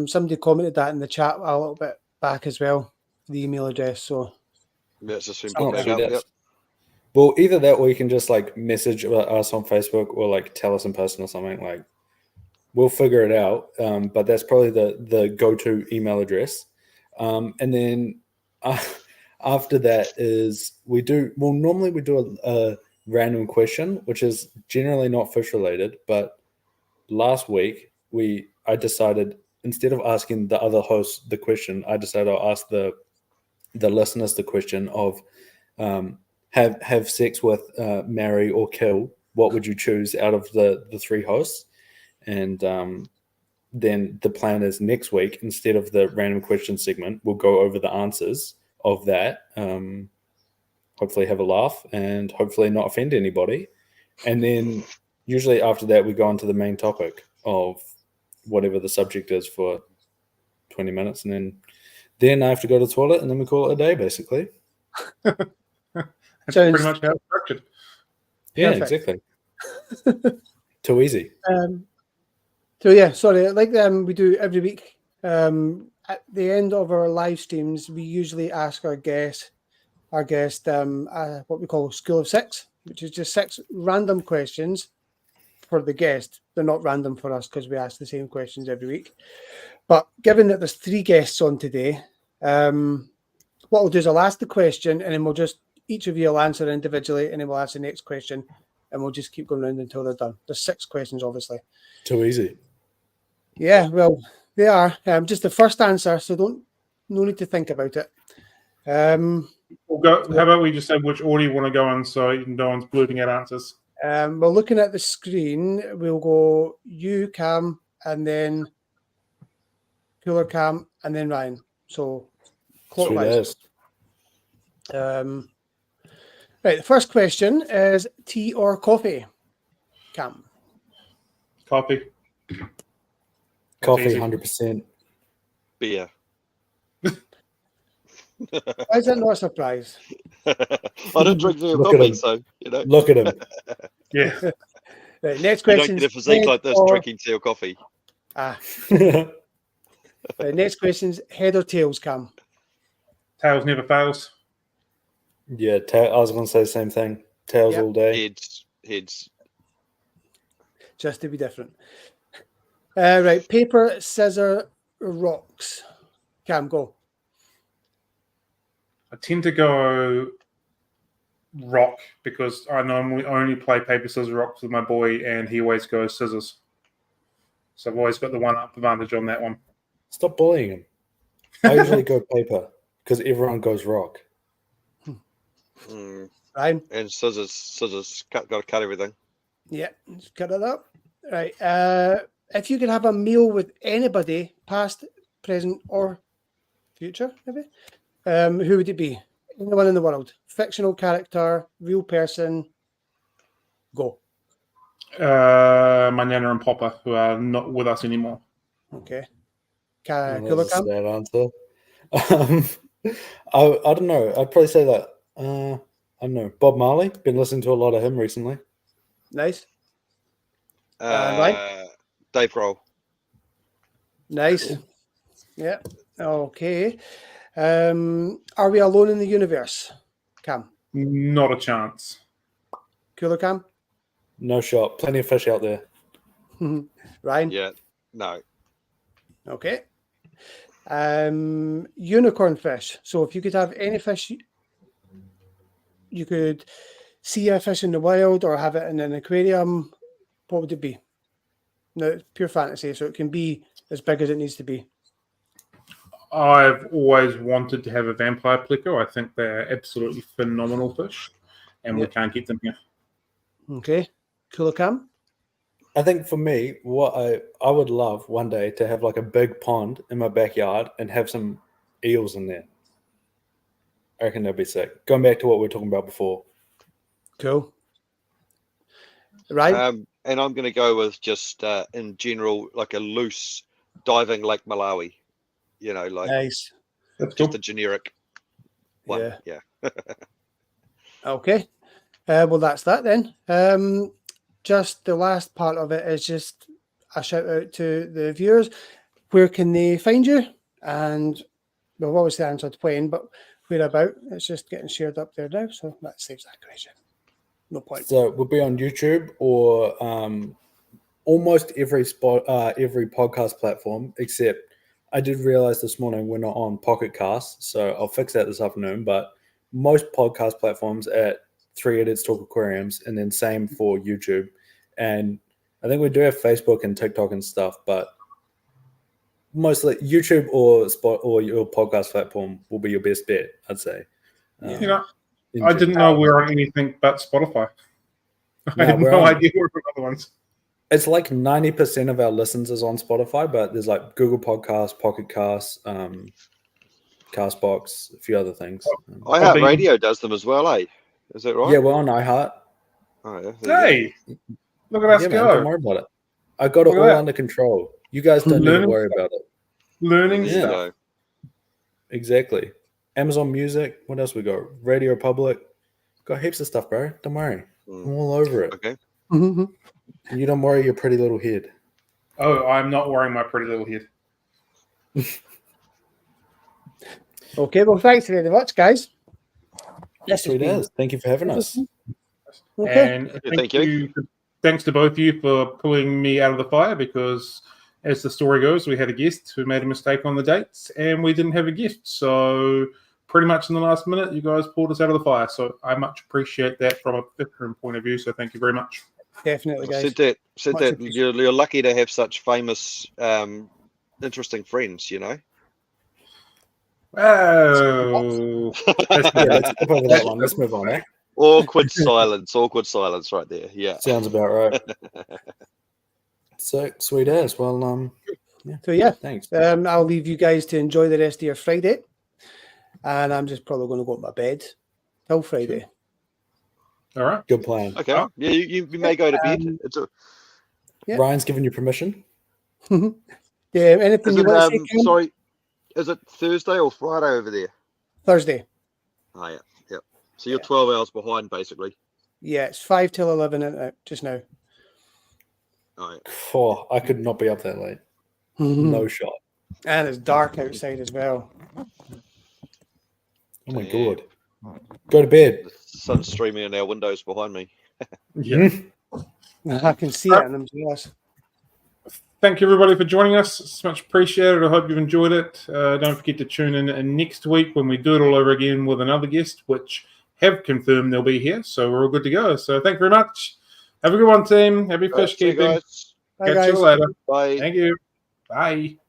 S1: Somebody commented that in the chat a little bit back as well, the email address. So
S3: it's just
S4: well, either that or you can just message us on Facebook or tell us in person or something. We'll figure it out. But that's probably the go-to email address. And then after that is normally we do a random question, which is generally not fish related. But last week I decided, instead of asking the other hosts the question, I decided I'll ask the listeners the question of have sex with, marry, or kill. What would you choose out of the 3 hosts? And then the plan is next week, instead of the random question segment, we'll go over the answers of that. Hopefully have a laugh and hopefully not offend anybody. And then usually after that, we go on to the main topic of whatever the subject is for 20 minutes. And then I have to go to the toilet, and then we call it a day, basically.
S2: That's pretty much how it's structured.
S4: Yeah, exactly. Too easy.
S1: So yeah, sorry, we do every week. At the end of our live streams, we usually ask our guest what we call School of 6, which is just 6 random questions for the guest. They're not random for us because we ask the same questions every week. But given that there's 3 guests on today, what we'll do is I'll ask the question, and then each of you will answer individually, and then we'll ask the next question, and we'll just keep going around until they're done. There's 6 questions, obviously.
S4: Too easy.
S1: Yeah, well, they are. Just the first answer, so no need to think about it.
S2: We'll go. How about we just say which order you want to go in, so no one's blurting out answers.
S1: We're looking at the screen. We'll go you, Cam, and then Cooler Cam, and then Ryan. So clockwise. Right, the first question is tea or coffee? Cam.
S2: Coffee.
S4: Coffee, 100%.
S3: Beer.
S1: Why is that not a surprise?
S3: I don't drink coffee, so
S4: Look at him.
S2: Yeah.
S1: Right, next question.
S3: You don't get a physique like this drinking tea or coffee.
S1: Next question is head or tails, Cam?
S2: Tails never fails.
S4: Yeah, I was going to say the same thing. Tails all day.
S3: Heads.
S1: Just to be different. Right, paper, scissor, rocks. Cam, go.
S2: I tend to go rock because I normally only play paper, scissors, rocks with my boy, and he always goes scissors. So I've always got the one-up advantage on that one.
S4: Stop bullying him. I usually go paper because everyone goes rock.
S1: Ryan?
S3: And scissors. Got to cut everything.
S1: Yeah, just cut it up. Right. If you could have a meal with anybody, past, present, or future, maybe, who would it be? Anyone in the world? Fictional character, real person? Go.
S2: My Nana and Papa, who are not with us anymore.
S1: Okay.
S4: That's a sad answer. I don't know. I'd probably say that. I don't know. Bob Marley. Been listening to a lot of him recently.
S1: Nice.
S3: Right? Dave Grohl.
S1: Nice. Yeah. Okay. Are we alone in the universe? Cam?
S2: Not a chance.
S1: Cooler Cam?
S4: No shot. Plenty of fish out there.
S1: Ryan?
S3: Yeah. No.
S1: Okay. Unicorn fish. So if you could have any fish, you could see a fish in the wild or have it in an aquarium, what would it be? No, it's pure fantasy, so it can be as big as it needs to be.
S2: I've always wanted to have a vampire pleco. I think they're absolutely phenomenal fish, and we can't get them here.
S1: Okay. Cooler Cam?
S4: I think for me, what I would love one day to have like a big pond in my backyard and have some eels in there. I reckon that'd be sick. Going back to what we were talking about before.
S1: Cool. Right.
S3: And I'm going to go with just in general, like a loose diving Lake Malawi. You know, like
S1: nice.
S2: That's
S3: just
S2: cool.
S3: a generic one. Yeah.
S1: Okay. Well, that's that then. Just the last part of it is just a shout out to the viewers. Where can they find you? And we've obviously answered when, but where about? It's just getting shared up there now, so that saves that question. No point.
S4: So we'll be on YouTube or almost every podcast platform, except I did realize this morning we're not on Pocket Cast, so I'll fix that this afternoon. But most podcast platforms at 3 Idiots Talk Aquariums, and then same for YouTube. And I think we do have Facebook and TikTok and stuff, but mostly YouTube or your podcast platform will be your best bet, I'd say.
S2: I didn't know we were on anything but Spotify. I had no idea we were on other ones.
S4: It's like 90% of our listens is on Spotify, but there's like Google Podcasts, Pocket Casts, Castbox, a few other things.
S3: iHeartRadio does them as well, eh? Is that right?
S4: Yeah, we're on iHeart.
S3: Oh, yeah.
S2: Hey, look at us go.
S4: Man, don't worry about it. I got it all under control. You guys don't need to worry about it.
S2: Learning stuff.
S4: Exactly. Amazon Music. What else we got? Radio Public. Got heaps of stuff, bro. Don't worry. I'm all over it.
S3: Okay.
S4: You don't worry your pretty little head.
S2: Oh, I'm not worrying my pretty little head.
S1: Okay, well, thanks very much, guys.
S4: Yes, it is. Thank you for having us.
S1: Okay.
S2: And thanks to both of you for pulling me out of the fire, because as the story goes, we had a guest who made a mistake on the dates and we didn't have a gift. So pretty much in the last minute, you guys pulled us out of the fire. So I much appreciate that from a veteran point of view. So thank you very much.
S1: Definitely, guys.
S3: Said that you're lucky to have such famous, interesting friends, you know?
S2: Oh.
S4: Let's skip over that one. Let's move on, eh?
S3: Awkward silence right there. Yeah.
S4: Sounds about right. So sweet as. Well,
S1: So yeah,
S4: thanks.
S1: I'll leave you guys to enjoy the rest of your Friday. And I'm just probably going to go to my bed till Friday.
S2: All right.
S4: Good plan.
S3: Okay. Yeah, you may go to bed.
S4: Ryan's given you permission.
S1: Anything you want to say?
S3: Sorry, is it Thursday or Friday over there?
S1: Thursday.
S3: Oh, yeah. Yep. So you're 12 hours behind, basically.
S1: Yeah, it's 5 till 11 just now.
S3: Oh, yeah.
S4: Oh, I could not be up that late. No shot.
S1: And it's dark outside as well.
S4: Oh my God. Go to bed.
S3: The sun's streaming in our windows behind me.
S2: Yeah.
S1: I can see it, and I'm jealous.
S2: Thank you, everybody, for joining us. It's much appreciated. I hope you've enjoyed it. Don't forget to tune in next week when we do it all over again with another guest, which have confirmed they'll be here. So we're all good to go. So thank you very much. Have a good one, team. Happy fish
S3: See you
S2: keeping.
S3: guys.
S1: Bye,
S2: Catch you
S1: guys.
S2: later.
S3: Bye.
S2: Thank you. Bye.